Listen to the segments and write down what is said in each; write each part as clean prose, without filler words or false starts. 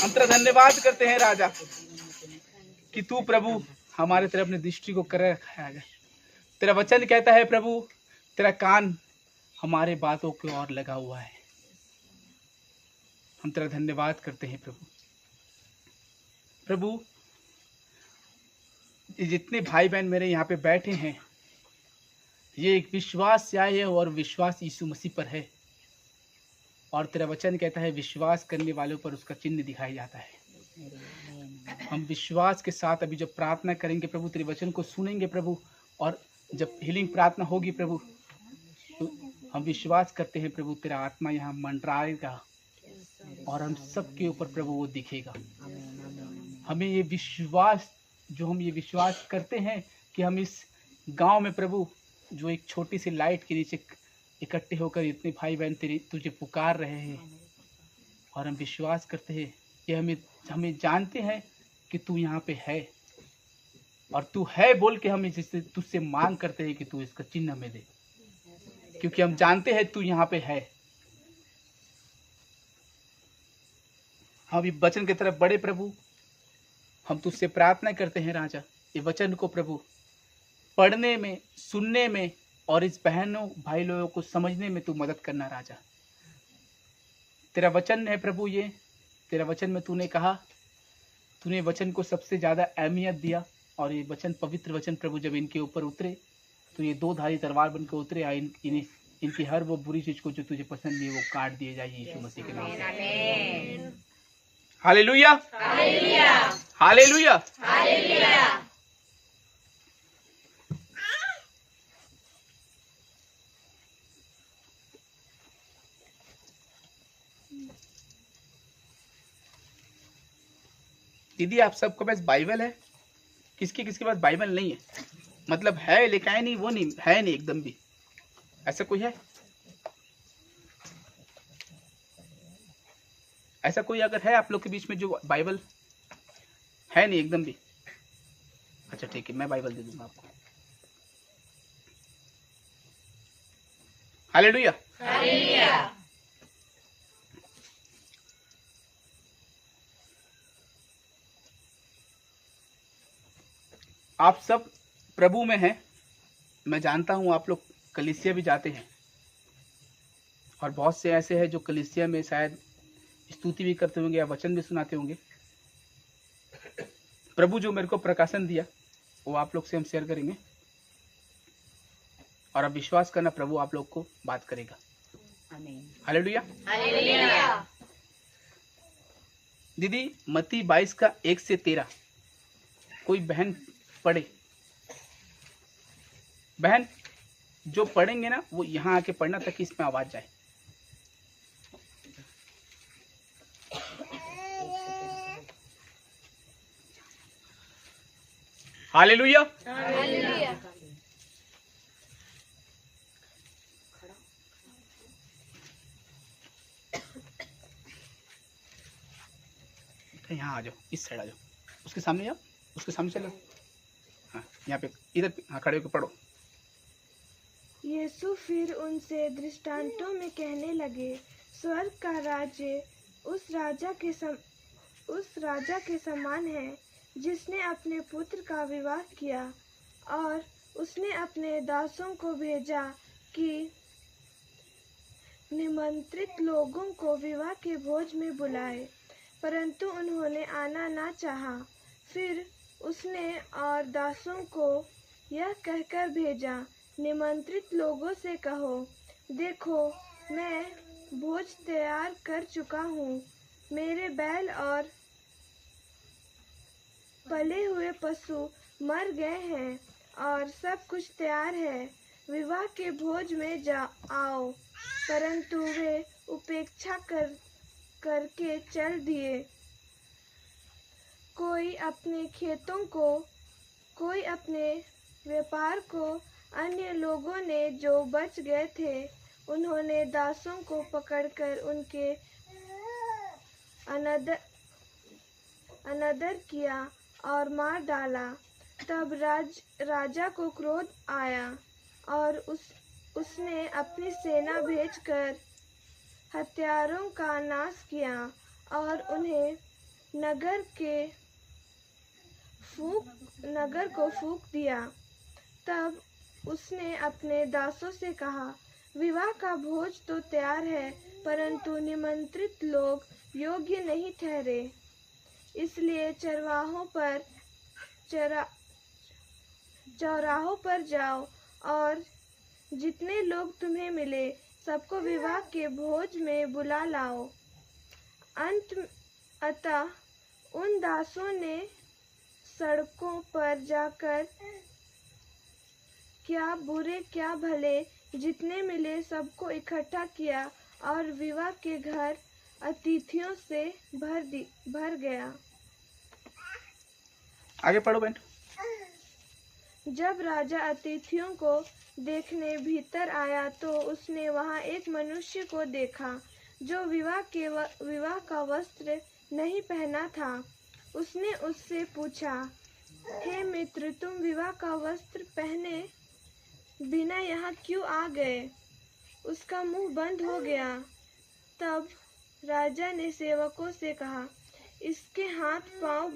हम तेरा धन्यवाद करते हैं राजा कि तू प्रभु हमारे तरफ अपनी दृष्टि को कर रखा है राजा। तेरा वचन कहता है प्रभु तेरा कान हमारे बातों की ओर लगा हुआ है। हम तेरा धन्यवाद करते हैं प्रभु। प्रभु जितने भाई बहन मेरे यहाँ पे बैठे हैं ये एक विश्वास से आए हैं और विश्वास यीशु मसीह पर है। और तेरा वचन कहता है विश्वास करने वालों पर उसका चिन्ह दिखाया जाता है। हम विश्वास के साथ अभी जब प्रार्थना करेंगे प्रभु तेरे वचन को सुनेंगे प्रभु, और जब हीलिंग प्रार्थना होगी प्रभु तो हम विश्वास करते हैं प्रभु तेरा आत्मा यहाँ मंडराएगा और हम सबके ऊपर प्रभु वो दिखेगा। हमें ये विश्वास जो हम ये विश्वास करते हैं कि हम इस गांव में प्रभु जो एक छोटी सी लाइट के नीचे इकट्ठे होकर इतने भाई बहन तेरे तुझे पुकार रहे हैं, और हम विश्वास करते हैं कि हमें जानते हैं कि तू यहाँ पे है, और तू है बोल के हम जिससे तुझसे मांग करते हैं कि तू इसका चिन्ह हमें दे, क्योंकि हम जानते हैं तू यहाँ पे है। हम ये वचन की तरफ बड़े प्रभु, हम तुझसे प्रार्थना करते हैं राजा ये वचन को प्रभु पढ़ने में, सुनने में और इस बहनों भाई लोगों को समझने में तू मदद करना राजा। तेरा वचन है प्रभु, ये तेरा वचन में तूने कहा, तूने वचन को सबसे ज़्यादा अहमियत दिया, और ये वचन पवित्र वचन प्रभु जब इनके ऊपर उतरे तो ये दो धारी तलवार बनकर उतरे, इनकी हर वो बुरी चीज को जो तुझे पसंद नहीं है वो काट दिए जाए यीशु मसीह के नाम से। Hallelujah, hallelujah, hallelujah, hallelujah. दीदी आप सबके पास बाइबल है? किसके पास बाइबल नहीं है? मतलब है लेकिन है नहीं, वो नहीं है, नहीं एकदम भी। ऐसा कोई है? ऐसा कोई अगर है आप लोग के बीच में जो बाइबल है नहीं एकदम भी? अच्छा ठीक है, मैं बाइबल दे दूंगा आपको। Hallelujah, hallelujah. आप सब प्रभु में हैं। मैं जानता हूं आप लोग कलीसिया भी जाते हैं, और बहुत से ऐसे हैं जो कलीसिया में शायद स्तुति भी करते होंगे या वचन भी सुनाते होंगे। प्रभु जो मेरे को प्रकाशन दिया वो आप लोग से हम शेयर करेंगे, और अब विश्वास करना प्रभु आप लोग को बात करेगा। Hallelujah, hallelujah. दीदी मत्ती 22 का 1 से 13 कोई बहन पढ़े। बहन जो पढ़ेंगे ना वो यहाँ आके पढ़ना ताकि इसमें आवाज जाए। Hallelujah, hallelujah. यहाँ आ जाओ, इस साइड आ जाओ, उसके सामने जाओ, उसके सामने चलो। हाँ यहाँ पे इधर, हाँ खड़े होकर पढ़ो। यीशु फिर उनसे दृष्टांतों में कहने लगे, स्वर्ग का राज्य उस राजा के समान है जिसने अपने पुत्र का विवाह किया, और उसने अपने दासों को भेजा कि निमंत्रित लोगों को विवाह के भोज में बुलाए, परंतु उन्होंने आना ना चाहा। फिर उसने और दासों को यह कहकर भेजा, निमंत्रित लोगों से कहो, देखो मैं भोज तैयार कर चुका हूँ, मेरे बैल और पले हुए पशु मर गए हैं और सब कुछ तैयार है, विवाह के भोज में आओ। परंतु वे उपेक्षा करके चल दिए। कोई अपने खेतों को, कोई अपने व्यापार को, अन्य लोगों ने जो बच गए थे उन्होंने दासों को पकड़कर उनके अनादर किया और मार डाला। तब राजा को क्रोध आया और उसने अपनी सेना भेजकर हत्यारों का नाश किया और उन्हें नगर को फूंक दिया। तब उसने अपने दासों से कहा, विवाह का भोज तो तैयार है, परंतु निमंत्रित लोग योग्य नहीं ठहरे। इसलिए चौराहों पर जाओ और जितने लोग तुम्हें मिले सबको विवाह के भोज में बुला लाओ। अतः उन दासों ने सड़कों पर जाकर क्या बुरे क्या भले जितने मिले सबको इकट्ठा किया और विवाह के घर अतिथियों से भर गया। आगे पढ़ो बहन। जब राजा अतिथियों को देखने भीतर आया तो उसने वहां एक मनुष्य को देखा जो विवाह का वस्त्र नहीं पहना था। उसने उससे पूछा, हे मित्र, तुम विवाह का वस्त्र पहने बिना यहाँ क्यों आ गए? उसका मुंह बंद हो गया। तब राजा ने सेवकों से कहा, इसके हाथ पांव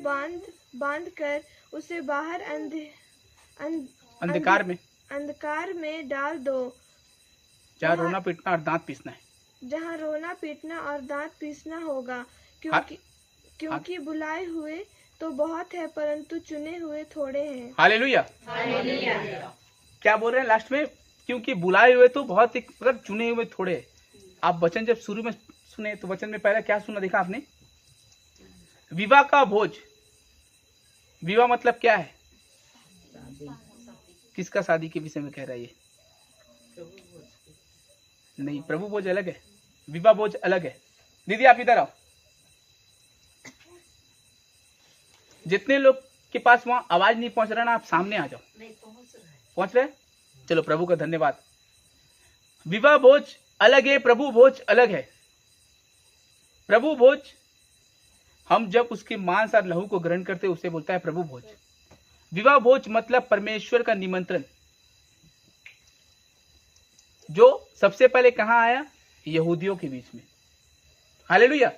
बांध कर उसे बाहर अंधकार में डाल दो, जहाँ रोना पीटना और दांत पीसना है। जहाँ रोना पीटना और दांत पीसना होगा, क्योंकि बुलाए हुए तो बहुत है परंतु चुने हुए थोड़े हैं। हालेलुया। क्या बोल रहे हैं लास्ट में? क्योंकि बुलाए हुए तो बहुत, मगर चुने हुए थोड़े। आप वचन जब शुरू में सुने तो वचन में पहले क्या सुना देखा आपने? विवाह का भोज। विवाह मतलब क्या है? किसका शादी के विषय में कह रहा है ये? नहीं, प्रभु भोज अलग है, विवाह भोज अलग है। दीदी आप इधर आओ। जितने लोग के पास वहां आवाज नहीं पहुंच रहा ना, आप सामने आ जाओ। पहुंच रहे? चलो, प्रभु का धन्यवाद। विवाह भोज अलग है, प्रभु भोज अलग है। प्रभु भोज हम जब उसके मांस और लहू को ग्रहण करते उसे बोलता है प्रभु भोज। विवाह भोज मतलब परमेश्वर का निमंत्रण, जो सबसे पहले कहां आया? यहूदियों के बीच में। हालेलुया।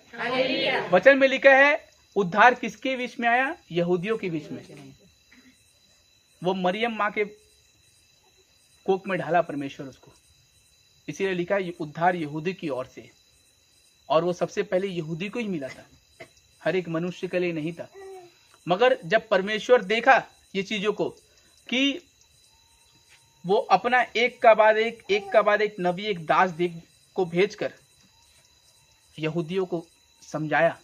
वचन में लिखा है उद्धार किसके बीच में आया? यहूदियों के बीच में। वो मरियम मां के कोख में ढाला परमेश्वर उसको, इसीलिए लिखा है उद्धार यहूदी की ओर से। और वो सबसे पहले यहूदी को ही मिला था, हर एक मनुष्य के लिए नहीं था। मगर जब परमेश्वर देखा ये चीजों को कि वो अपना एक का बाद एक नबी, एक दास को भेजकर यहूदियों को समझाया,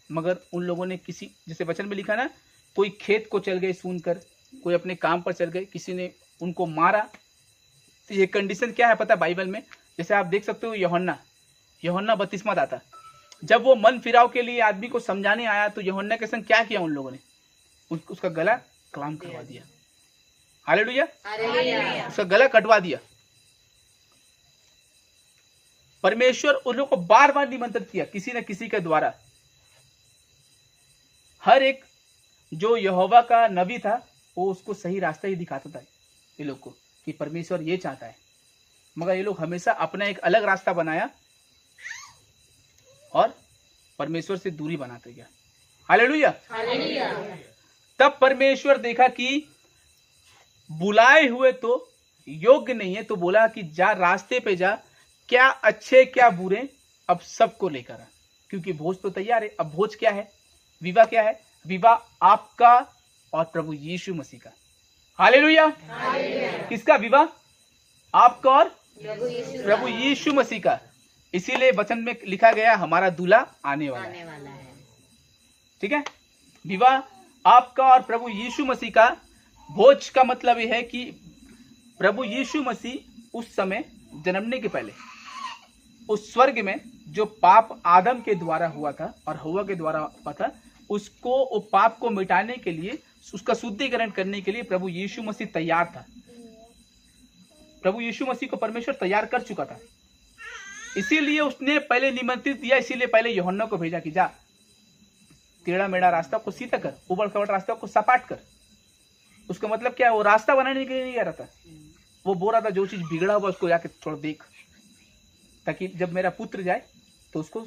मगर उन लोगों ने किसी, जैसे वचन में लिखा ना, कोई खेत को चल गए सुनकर, कोई अपने काम पर चल गए, किसी ने उनको मारा। तो ये कंडीशन क्या है पता बाइबल में? जैसे आप देख सकते हो यूहन्ना बपतिस्मा दाता, जब वो मन फिराव के लिए आदमी को समझाने आया तो यूहन्ना के संग क्या किया उन लोगों ने? उसका गला कलाम करवा दिया। हालेलुया। उसका गला कटवा दिया। परमेश्वर उन लोगों को बार बार निमंत्रित किया किसी न किसी के द्वारा। हर एक जो यहोवा का नबी था वो उसको सही रास्ता ही दिखाता था ये लोग को, कि परमेश्वर ये चाहता है। मगर ये लोग हमेशा अपना एक अलग रास्ता बनाया और परमेश्वर से दूरी बनाते गया। हालेलुया। तब परमेश्वर देखा कि बुलाए हुए तो योग्य नहीं है, तो बोला कि जा रास्ते पे जा, क्या अच्छे क्या बुरे अब सबको लेकर आ, क्योंकि भोज तो तैयार है। अब भोज क्या है? विवाह क्या है? विवाह आपका और प्रभु यीशु मसीह का। हालेलुया। किसका विवाह? आपका और प्रभु यीशु मसीह का। इसीलिए वचन में लिखा गया हमारा दूल्हा आने वाला है। ठीक है, विवाह आपका और प्रभु यीशु मसीह का। भोज का मतलब यह है कि प्रभु यीशु मसीह उस समय जन्मने के पहले उस स्वर्ग में जो पाप आदम के द्वारा हुआ था और हव्वा के द्वारा हुआ था, उसको वो पाप को मिटाने के लिए, उसका शुद्धिकरण करने के लिए प्रभु यीशु मसीह तैयार था। प्रभु यीशु मसीह को परमेश्वर तैयार कर चुका था। इसीलिए उसने पहले निमंत्रित दिया, इसीलिए पहले यूहन्ना को भेजा कि जा टेढ़ा मेढ़ा रास्ता को सीधा कर, उबड़ खबड़ रास्ता को सपाट कर। उसका मतलब क्या है? वो रास्ता बनाने के लिए नहीं आ रहा था, वो बोल रहा था जो चीज बिगड़ा हुआ उसको जाके थोड़ा देख, ताकि जब मेरा पुत्र जाए तो उसको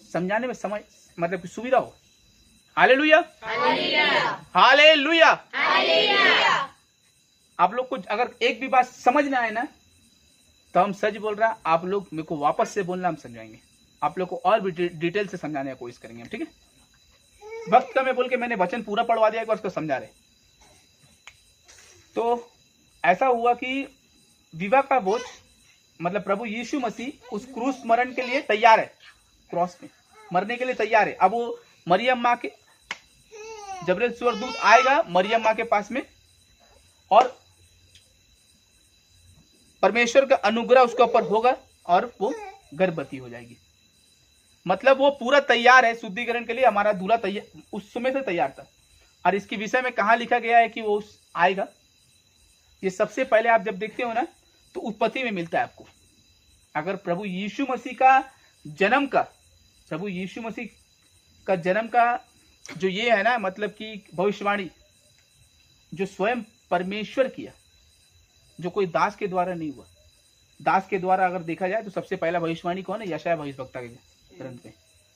समझाने में समय मतलब सुविधा हो। Hallelujah, hallelujah. आप लोग कुछ अगर एक भी बात समझ ना आए ना, तो हम सच बोल रहा, आप लोग मेरे को वापस से बोलना, हम समझाएंगे आप लोग को और भी डिटेल से समझाने की कोशिश करेंगे हम, ठीक है। वक्त कम है बोल के मैंने वचन पूरा पढ़वा दिया, एक बार उसको समझा रहे। तो ऐसा हुआ कि विवाह का बोझ मतलब प्रभु यीशु मसीह उस क्रूस मरण के लिए तैयार है, क्रॉस में मरने के लिए तैयार है। अब वो मरियम माँ के जबरील स्वर्गदूत आएगा मरियम माँ के पास में, और परमेश्वर का अनुग्रह उसके ऊपर होगा और वो गर्भवती हो जाएगी। मतलब वो पूरा तैयार है शुद्धिकरण के लिए, हमारा दूल्हा तैयार उस समय से तैयार था। और इसके विषय में कहाँ लिखा गया है कि वो आएगा, ये सबसे पहले आप जब देखते हो ना तो उत्पत्ति में मिलता है आपको। अगर प्रभु यीशु मसीह का जन्म का, प्रभु यीशु मसीह का जन्म का जो ये है ना, मतलब कि भविष्यवाणी जो स्वयं परमेश्वर किया, जो कोई दास के द्वारा नहीं हुआ। दास के द्वारा अगर देखा जाए तो सबसे पहला भविष्यवाणी कौन है? यशायाह भविष्यवक्ता के ग्रंथ में,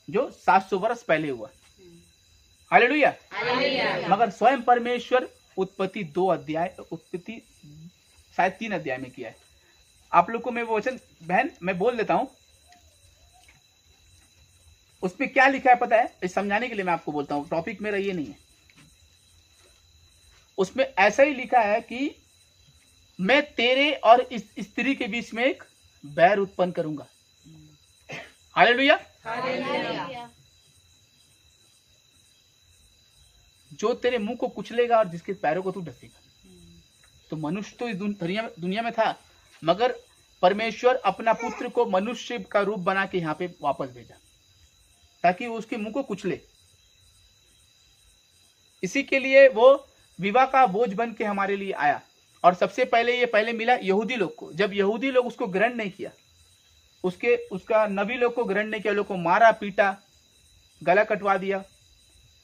जो 700 वर्ष पहले हुआ। हालेलुया। मगर स्वयं परमेश्वर उत्पत्ति 2 अध्याय, उत्पत्ति शायद 3 अध्याय में किया है। आप लोग को मैं वो वचन बहन मैं बोल देता हूं, उसमें क्या लिखा है पता है? इस समझाने के लिए मैं आपको बोलता हूं, टॉपिक मेरा ये नहीं है। उसमें ऐसा ही लिखा है कि मैं तेरे और इस स्त्री के बीच में एक बैर उत्पन्न करूंगा। हालेलुया। जो तेरे मुंह को कुचलेगा और जिसके पैरों को तू डसेगा। तो मनुष्य तो इस दुनिया में था, मगर परमेश्वर अपना पुत्र को मनुष्य का रूप बना के यहाँ पे वापस भेजा ताकि वो उसके मुंह को कुचले। इसी के लिए वो विवाह का बोझ बन के हमारे लिए आया। और सबसे पहले ये पहले मिला यहूदी लोग को। जब यहूदी लोग उसको ग्रहण नहीं किया, उसका नबी लोग को ग्रहण नहीं किया, लोग को मारा पीटा, गला कटवा दिया,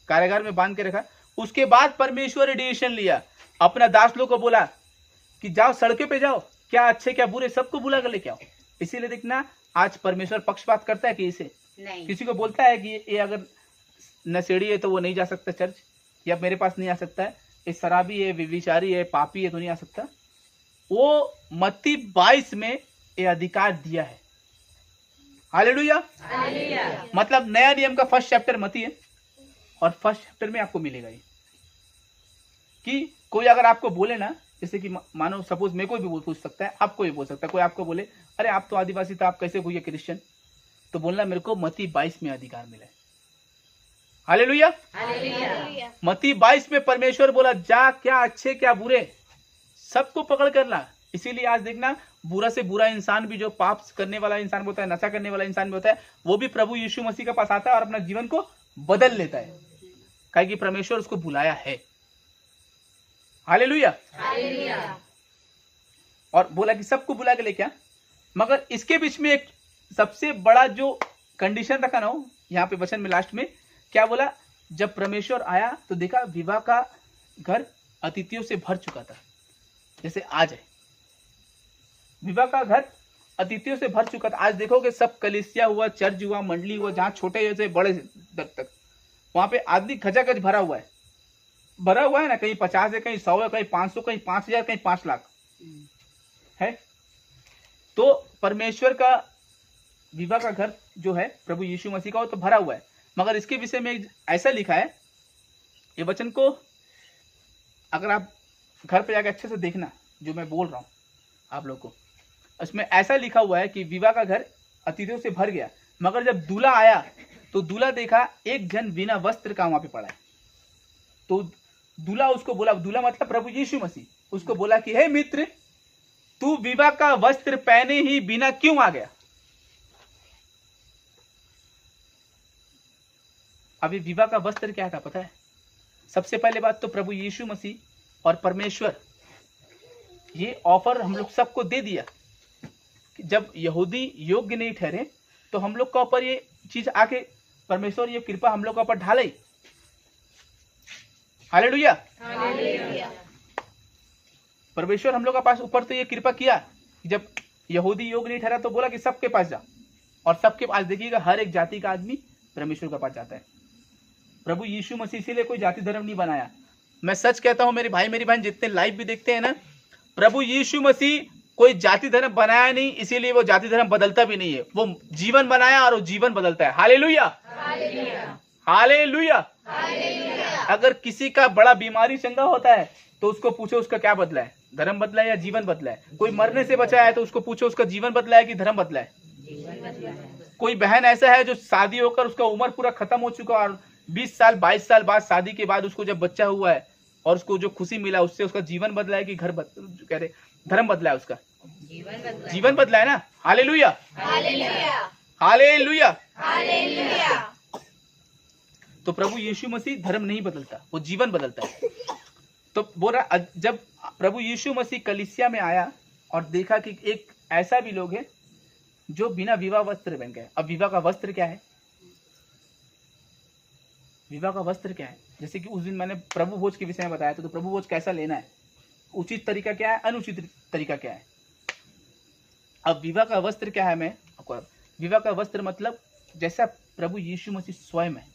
कारागार में बांध के रखा। उसके बाद परमेश्वर ने डिसीजन लिया, अपना दास लोग को बोला कि जाओ सड़कों पे जाओ, क्या अच्छे क्या बुरे सबको बुला कर लेके आओ। इसीलिए देखना आज परमेश्वर पक्षपात करता है कि इसे नहीं। किसी को बोलता है कि ये अगर नशेड़ी है तो वो नहीं जा सकता चर्च, या मेरे पास नहीं आ सकता है, ये शराबी है, व्यभिचारी है, पापी है तो नहीं आ सकता। वो मत्ती 22 में ये अधिकार दिया है। हालेलुया। मतलब नया नियम का फर्स्ट चैप्टर मत्ती है, और फर्स्ट चैप्टर में आपको मिलेगा ये कि कोई अगर आपको बोले ना, जैसे कि मानो सपोज मेरे को भी पूछ सकता है, आपको भी बोल सकता है, कोई आपको बोले अरे आप तो आदिवासी था, आप कैसे हुए क्रिश्चियन, तो बोलना मेरे को मत्ती 22 में अधिकार मिला है। हालेलुया। मत्ती 22 में परमेश्वर बोला जा, क्या अच्छे क्या बुरे सबको पकड़ कर ला। इसीलिए आज देखना बुरा से बुरा इंसान भी, जो पाप करने वाला इंसान भी होता है, नशा करने वाला इंसान भी होता है, वो भी प्रभु यीशु मसीह के पास आता है और अपना जीवन को बदल लेता है, काहे कि परमेश्वर उसको बुलाया है। हालेलुया। और बोला कि सबको बुला के लेके आ। मगर इसके बीच में एक सबसे बड़ा जो कंडीशन रखा ना, हो यहाँ पे वचन में लास्ट में क्या बोला, जब परमेश्वर आया तो देखा विवाह का घर अतिथियों से भर चुका था। जैसे आज है, विवाह का घर अतिथियों से भर चुका था। आज देखोगे सब कलीसिया हुआ, चर्च हुआ, मंडली हुआ, जहां छोटे से बड़े दर तक, वहां पे आदमी खचाखच भरा हुआ है। भरा हुआ है ना, कहीं 50 है, कहीं 100 है, कहीं 500, कहीं 5000, कहीं 5 लाख है। तो परमेश्वर का विवाह का घर जो है प्रभु यीशु मसीह का, वो तो भरा हुआ है। मगर इसके विषय में ऐसा लिखा है, ये वचन को अगर आप घर पे जाकर अच्छे से देखना जो मैं बोल रहा हूं आप लोग को, इसमें ऐसा लिखा हुआ है कि विवाह का घर अतिथियों से भर गया। मगर जब दूल्हा आया तो दूल्हा देखा एक जन बिना वस्त्र का वहां पे पड़ा है। तो दूल्हा उसको बोला, दूल्हा मतलब प्रभु यीशु मसीह, उसको बोला कि हे मित्र, तू विवाह का वस्त्र पहने ही बिना क्यों आ गया? अभी विवाह का वस्त्र क्या था पता है? सबसे पहले बात तो प्रभु यीशु मसीह और परमेश्वर ये ऑफर हम लोग सबको दे दिया कि जब यहूदी योग्य नहीं ठहरे तो हम लोग का ऊपर ये चीज आके परमेश्वर ये कृपा हम लोग का ऊपर ढाले। हालेलुया। परमेश्वर हम लोग का पास ऊपर तो ये कृपा किया, जब यहूदी योग्य नहीं ठहरा तो बोला कि सबके पास जा, और सबके पास देखिएगा हर एक जाति का आदमी परमेश्वर के पास जाता है। प्रभु यीशु मसीह इसीलिए कोई जाति धर्म नहीं बनाया। मैं सच कहता हूं मेरे भाई मेरी बहन जितने लाइव भी देखते हैं ना, प्रभु यीशु मसीह कोई जाति धर्म बनाया नहीं, इसीलिए वो जाति धर्म बदलता भी नहीं है। वो जीवन बनाया और वो जीवन बदलता है। Hallelujah, hallelujah. अगर किसी का बड़ा बीमारी चंगा होता है तो उसको पूछो उसका क्या बदला है, धर्म बदला है या जीवन बदला है। कोई मरने से बचा है तो उसको पूछो उसका जीवन बदला है कि धर्म बदला है। कोई बहन ऐसा है जो शादी होकर उसका उम्र पूरा खत्म हो चुका और 20 साल 22 साल बाद शादी के बाद उसको जब बच्चा हुआ है और उसको जो खुशी मिला उससे उसका जीवन बदला है कि कह रहे धर्म बदला है, उसका जीवन बदला है ना। Hallelujah, hallelujah. तो प्रभु यीशु मसीह धर्म नहीं बदलता, वो जीवन बदलता है। तो बोल रहा जब प्रभु यीशु मसीह कलीसिया में आया और देखा कि एक ऐसा भी लोग है जो बिना विवाह वस्त्र पहन गए। अब विवाह का वस्त्र क्या है? विवाह का वस्त्र क्या है? जैसे कि उस दिन मैंने प्रभु भोज के विषय में बताया था, तो प्रभु भोज कैसा लेना है, उचित तरीका क्या है, अनुचित तरीका क्या है। अब विवाह का वस्त्र क्या है, मैं आपको विवाह का वस्त्र मतलब जैसा प्रभु यीशु मसीह स्वयं है।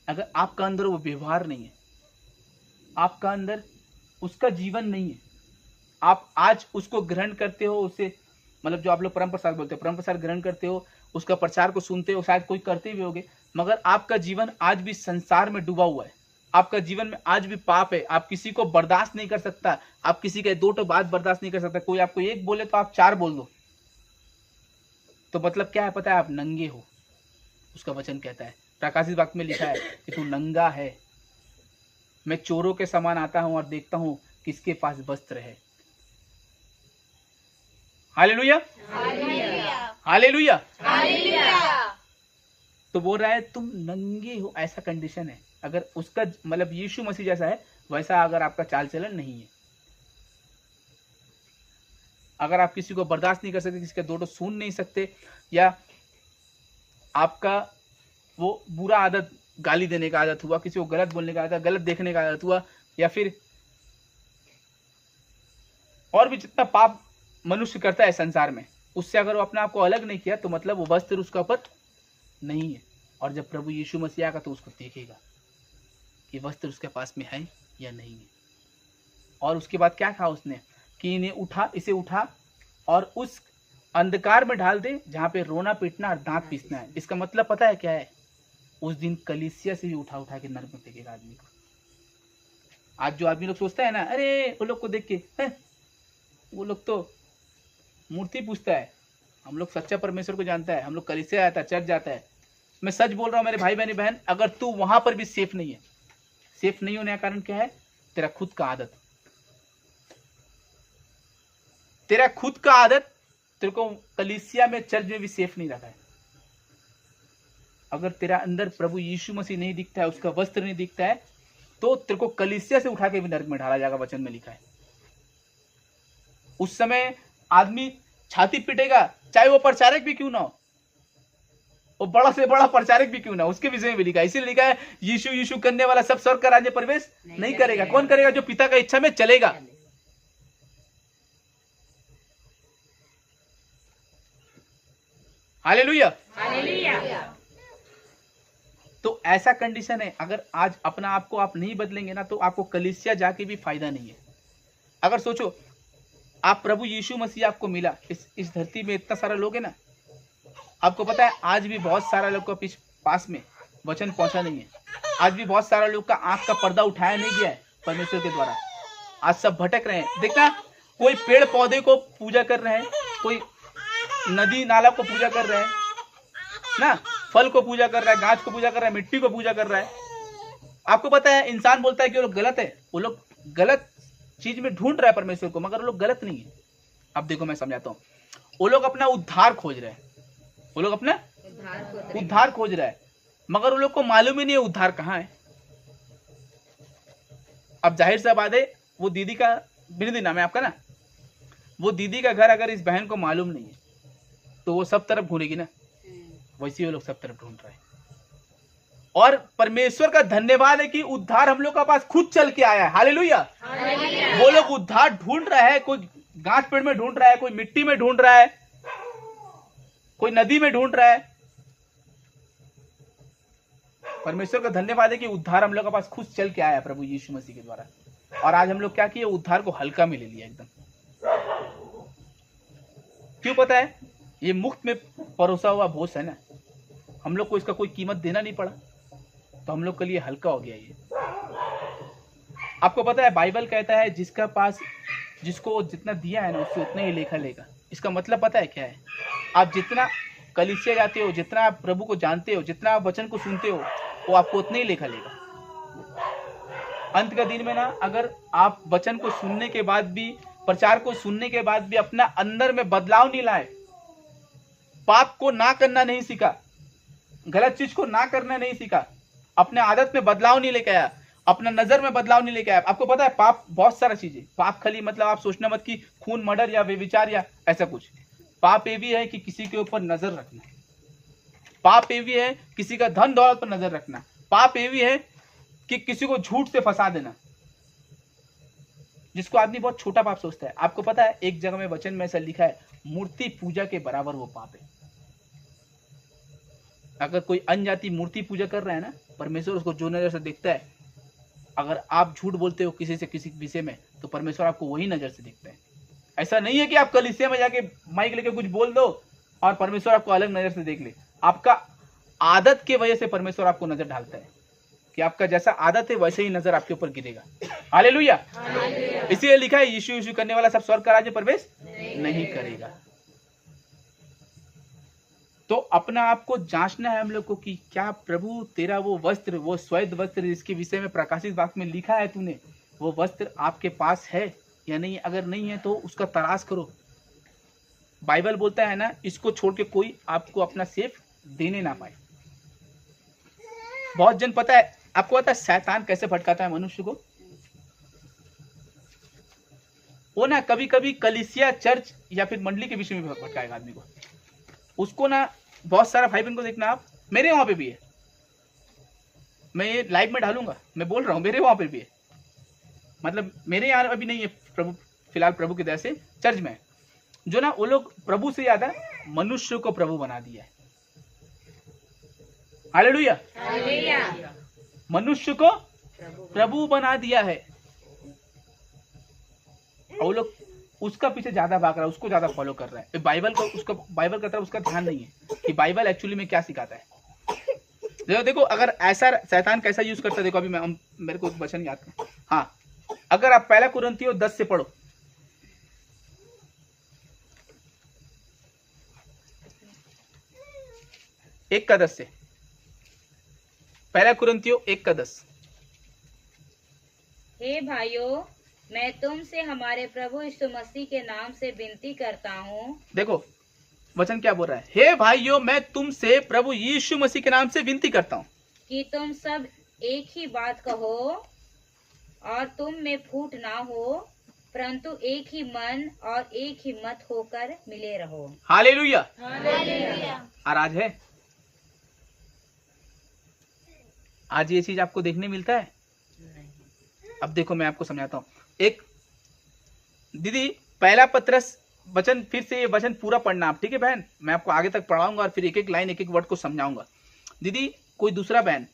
अगर आपका अंदर वो व्यवहार नहीं है, आपका अंदर उसका जीवन नहीं है, आप आज उसको ग्रहण करते हो, उसे मतलब जो आप लोग परम प्रसाद बोलते हो, परम प्रसाद ग्रहण करते हो, उसका प्रचार को सुनते हो, शायद कोई करते भी होगे, मगर आपका जीवन आज भी संसार में डूबा हुआ है। आपका जीवन में आज भी पाप है। आप किसी को बर्दाश्त नहीं कर सकता, आप किसी के दो तो बात बर्दाश्त नहीं कर सकता। कोई आपको एक बोले तो आप 4 बोल दो। तो मतलब क्या है पता है? आप नंगे हो, उसका वचन कहता है। प्रकाशित वाक्य में लिखा है कि तू नंगा है। मैं चोरों के समान आता हूं और देखता हूं किसके पास वस्त्र है। Hallelujah, hallelujah. तो बोल रहा है तुम नंगे हो, ऐसा कंडीशन है। अगर उसका मतलब यीशु मसीह जैसा है वैसा अगर आपका चाल चलन नहीं है, अगर आप किसी को बर्दाश्त नहीं कर सकते, किसी का दो सुन नहीं सकते, या आपका वो बुरा आदत गाली देने का आदत हुआ, किसी को गलत बोलने का आदत, गलत देखने का आदत हुआ, या फिर और भी जितना पाप मनुष्य करता है संसार में, उससे अगर वो अपने आप को अलग नहीं किया तो मतलब वो वस्त्र उसका ऊपर नहीं है। और जब प्रभु यीशु मसीह आएगा तो उसको देखेगा कि वस्त्र उसके पास में है या नहीं है। और उसके बाद क्या कहा उसने कि इसे उठा और उस अंधकार में डाल दे जहां पे रोना पीटना और दांत पीसना है। इसका मतलब पता है क्या है? उस दिन कलीसिया से भी उठा उठा के नरक में फेंकेगा आदमी को। आज जो आदमी लोग सोचता है ना, अरे वो लोग को देख के वो लोग तो मूर्ति पूजता है, हम लोग सच्चा परमेश्वर को जानता है, हम लोग कलीसिया आता है, चर्च जाता है। मैं सच बोल रहा हूं मेरे भाई बहनी बहन, अगर तू वहां पर भी सेफ नहीं है, सेफ नहीं होने का कारण क्या है? तेरा खुद का आदत, तेरा खुद का आदत तेरे को कलीसिया में चर्च में भी सेफ नहीं रखा है। अगर तेरा अंदर प्रभु यीशु मसीह नहीं दिखता है, उसका वस्त्र नहीं दिखता है, तो तेरे को कलीसिया से उठा के भी नरक में डाला जाएगा। वचन में लिखा है उस समय आदमी छाती पीटेगा, चाहे वो प्रचारक भी क्यों ना हो, वो बड़ा से बड़ा प्रचारक भी क्यों ना, उसके विषय में भी लिखा है। इसीलिए लिखा है यीशु यीशु करने वाला सब स्वर्ग का राज्य प्रवेश नहीं करेगा। कौन करेगा? जो पिता का इच्छा में चलेगा। Hallelujah, hallelujah. तो ऐसा कंडीशन है, अगर आज अपना आप को आप नहीं बदलेंगे ना तो आपको कलीसिया जाके भी फायदा नहीं है। अगर सोचो आप प्रभु यीशु मसीह आपको मिला, इस धरती में इतना सारा लोग है ना, आपको पता है आज भी बहुत सारा लोग का पास में वचन पहुंचा नहीं है। आज भी बहुत सारा लोग का आंख का पर्दा उठाया नहीं गया है परमेश्वर के द्वारा। आज सब भटक रहे हैं। देखना, कोई पेड़ पौधे को पूजा कर रहे हैं, कोई नदी नाला को पूजा कर रहे हैं ना, फल को पूजा कर रहा है, गाछ को पूजा कर रहा है, मिट्टी को पूजा कर रहा है। आपको पता है इंसान बोलता है कि वो लोग गलत है, वो लोग गलत चीज में ढूंढ रहा है परमेश्वर को, मगर वो लोग गलत नहीं है। अब देखो मैं समझाता हूँ, वो लोग अपना उद्धार खोज रहे हैं, वो लोग अपना उद्धार खोज रहा है, मगर वो लोग को मालूम ही नहीं है उद्धार कहाँ है। अब जाहिर सा बात है, वो दीदी का बिरदी नाम है आपका ना, वो दीदी का घर अगर इस बहन को मालूम नहीं है तो वो सब तरफ ढूंढेगी ना, वैसे वो लोग सब तरफ ढूंढ रहे हैं। और परमेश्वर का धन्यवाद है कि उद्धार हम लोग के पास खुद चल के आया है। हालेलुया। वो लोग उद्धार ढूंढ रहा है, कोई गाछ पेड़ में ढूंढ रहा है, कोई मिट्टी में ढूंढ रहा है, कोई नदी में ढूंढ रहा है। परमेश्वर का धन्यवाद है कि उद्धार हम लोग के पास खुद चल के आया प्रभु यीशु मसीह के द्वारा, और आज हम लोग क्या किए, उद्धार को हल्का में ले लिया एकदम। क्यों पता है? ये मुफ्त में परोसा हुआ भोज है ना, हम लोग को इसका कोई कीमत देना नहीं पड़ा, तो हम लोग के लिए हल्का हो गया ये। आपको पता है बाइबल कहता है जिसका पास जिसको जितना दिया है ना उससे उतना ही लेखा लेगा। इसका मतलब पता है क्या है? आप जितना कलीसिया जाते हो, जितना आप प्रभु को जानते हो, जितना आप वचन को सुनते हो, वो आपको उतना ही लेखा लेगा। अंत का दिन में ना, अगर आप वचन को सुनने के बाद भी, प्रचार को सुनने के बाद भी अपना अंदर में बदलाव नहीं लाए, पाप को ना करना नहीं सीखा, गलत चीज को ना करना नहीं सीखा, अपने आदत में बदलाव नहीं लेके आया, अपना नजर में बदलाव नहीं लेके आया। आपको पता है पाप बहुत सारा चीज है। पाप खाली मतलब आप सोचना मत कि खून, मर्डर या व्यभिचार या ऐसा कुछ। पाप ये भी है कि किसी के ऊपर नजर रखना, पाप ये भी है किसी का धन दौलत पर नजर रखना, पाप ये भी है कि किसी को झूठ से फंसा देना, जिसको आदमी बहुत छोटा पाप सोचता है। आपको पता है एक जगह में वचन में ऐसा लिखा है, मूर्ति पूजा के बराबर वो पाप है। अगर कोई अन्य जाति मूर्ति पूजा कर रहा है ना, परमेश्वर उसको जो नजर से देखता है, अगर आप झूठ बोलते हो किसी से किसी विषय में, तो परमेश्वर आपको वही नजर से देखता है। ऐसा नहीं है कि आप कलीसिया में जाके माइक लेके कुछ बोल दो और परमेश्वर आपको अलग नजर से देख ले। आपका आदत के वजह से परमेश्वर आपको नजर डालता है कि आपका जैसा आदत है वैसे ही नजर आपके ऊपर गिरेगा। हालेलुया। इसलिए लिखा है यीशु यीशु करने वाला सब स्वर्ग का राज्य में प्रवेश नहीं करेगा। तो अपना आप को जांचना है हम लोग को कि क्या प्रभु तेरा वो वस्त्र, वो श्वेत वस्त्र जिसके विषय में प्रकाशित वाक्य में लिखा है तूने, वो वस्त्र आपके पास है या नहीं। अगर नहीं है तो उसका तलाश करो। बाइबल बोलता है ना, इसको छोड़ के कोई आपको अपना सेफ देने ना पाए। बहुत जन पता है, आपको पता है शैतान कैसे भटकाता है मनुष्य को? वो ना कभी कभी कलीसिया, चर्च या फिर मंडली के विषय में भटकाएगा आदमी को। उसको ना बहुत सारा भाई बहन को देखना, आप मेरे वहां पे भी है, मैं ये लाइव में डालूंगा, मैं बोल रहा हूँ मेरे वहां पे भी है। मतलब मेरे यहाँ अभी नहीं है प्रभु, फिलहाल प्रभु की दया से चर्च में है, जो ना वो लोग प्रभु से ज्यादा मनुष्य को प्रभु बना दिया है। हालेलुया। मनुष्य को प्रभु बना दिया है, और वो लोग उसका पीछे ज्यादा भाग रहा है, उसको ज्यादा फॉलो कर रहा है। बाइबल को, उसका बाइबल का तरफ उसका ध्यान नहीं है कि बाइबल एक्चुअली में क्या सिखाता है। देखो अगर ऐसा शैतान कैसा यूज करता है, देखो अभी मेरे को वचन याद है। हाँ, अगर आप पहला कुरिन्थियों 10 से पढ़ो, एक का 10 से, पहला कुरिन्थियों 1 का 10। हे भाइयों, मैं तुमसे हमारे प्रभु यीशु मसीह के नाम से विनती करता हूँ। देखो वचन क्या बोल रहा है, हे भाइयों मैं तुमसे प्रभु यीशु मसीह के नाम से विनती करता हूँ कि तुम सब एक ही बात कहो और तुम में फूट ना हो, परंतु एक ही मन और एक ही मत होकर मिले रहो। हालेलुया। और आज ये चीज आपको देखने मिलता है? अब देखो मैं आपको समझाता हूँ। एक दीदी, पहला पत्रस वचन, फिर से ये वचन पूरा पढ़ना आप, ठीक है बहन? मैं आपको आगे तक पढ़ाऊंगा और फिर एक एक लाइन, एक एक वर्ड को समझाऊंगा। दीदी कोई दूसरा बहन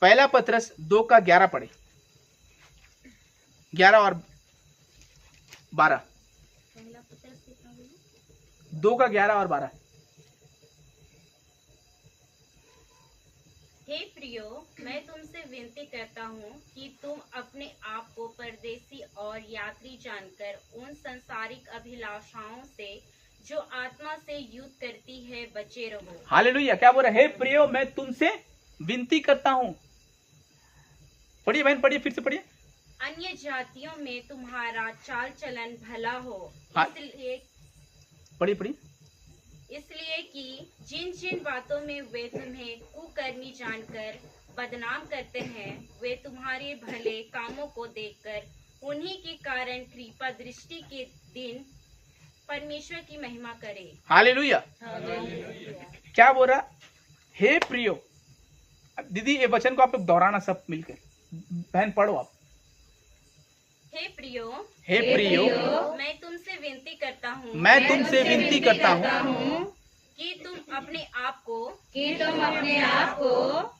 पहला पत्रस 2 का 11 पढ़े, 11 और 12, 2 का 11 और 12। हे प्रियो, मैं तुमसे विनती करता हूँ कि तुम अपने आप को परदेसी और यात्री जानकर उन संसारिक अभिलाषाओं से जो आत्मा से युद्ध करती है बचे रहो। हालेलुया। क्या बोल रहा है? हे प्रियो मैं तुमसे विनती करता हूँ। पढ़िए बहन, पढ़िए, फिर से पढ़िए। अन्य जातियों में तुम्हारा चाल चलन भला हो, पढ़िए इसलिए कि जिन जिन बातों में वे तुम्हें कुकर्मी जानकर बदनाम करते हैं, वे तुम्हारे भले कामों को देखकर उन्हीं के कारण कृपा दृष्टि के दिन परमेश्वर की महिमा करे। हालेलुया। क्या बोल रहा? हे प्रियो। दीदी ये वचन को आप लोग दोहराना सब मिलकर। बहन पढ़ो आप। हे प्रियो, मैं मैं तुमसे विनती करता हूँ, मैं तुमसे विनती करता हूँ कि तुम अपने आप को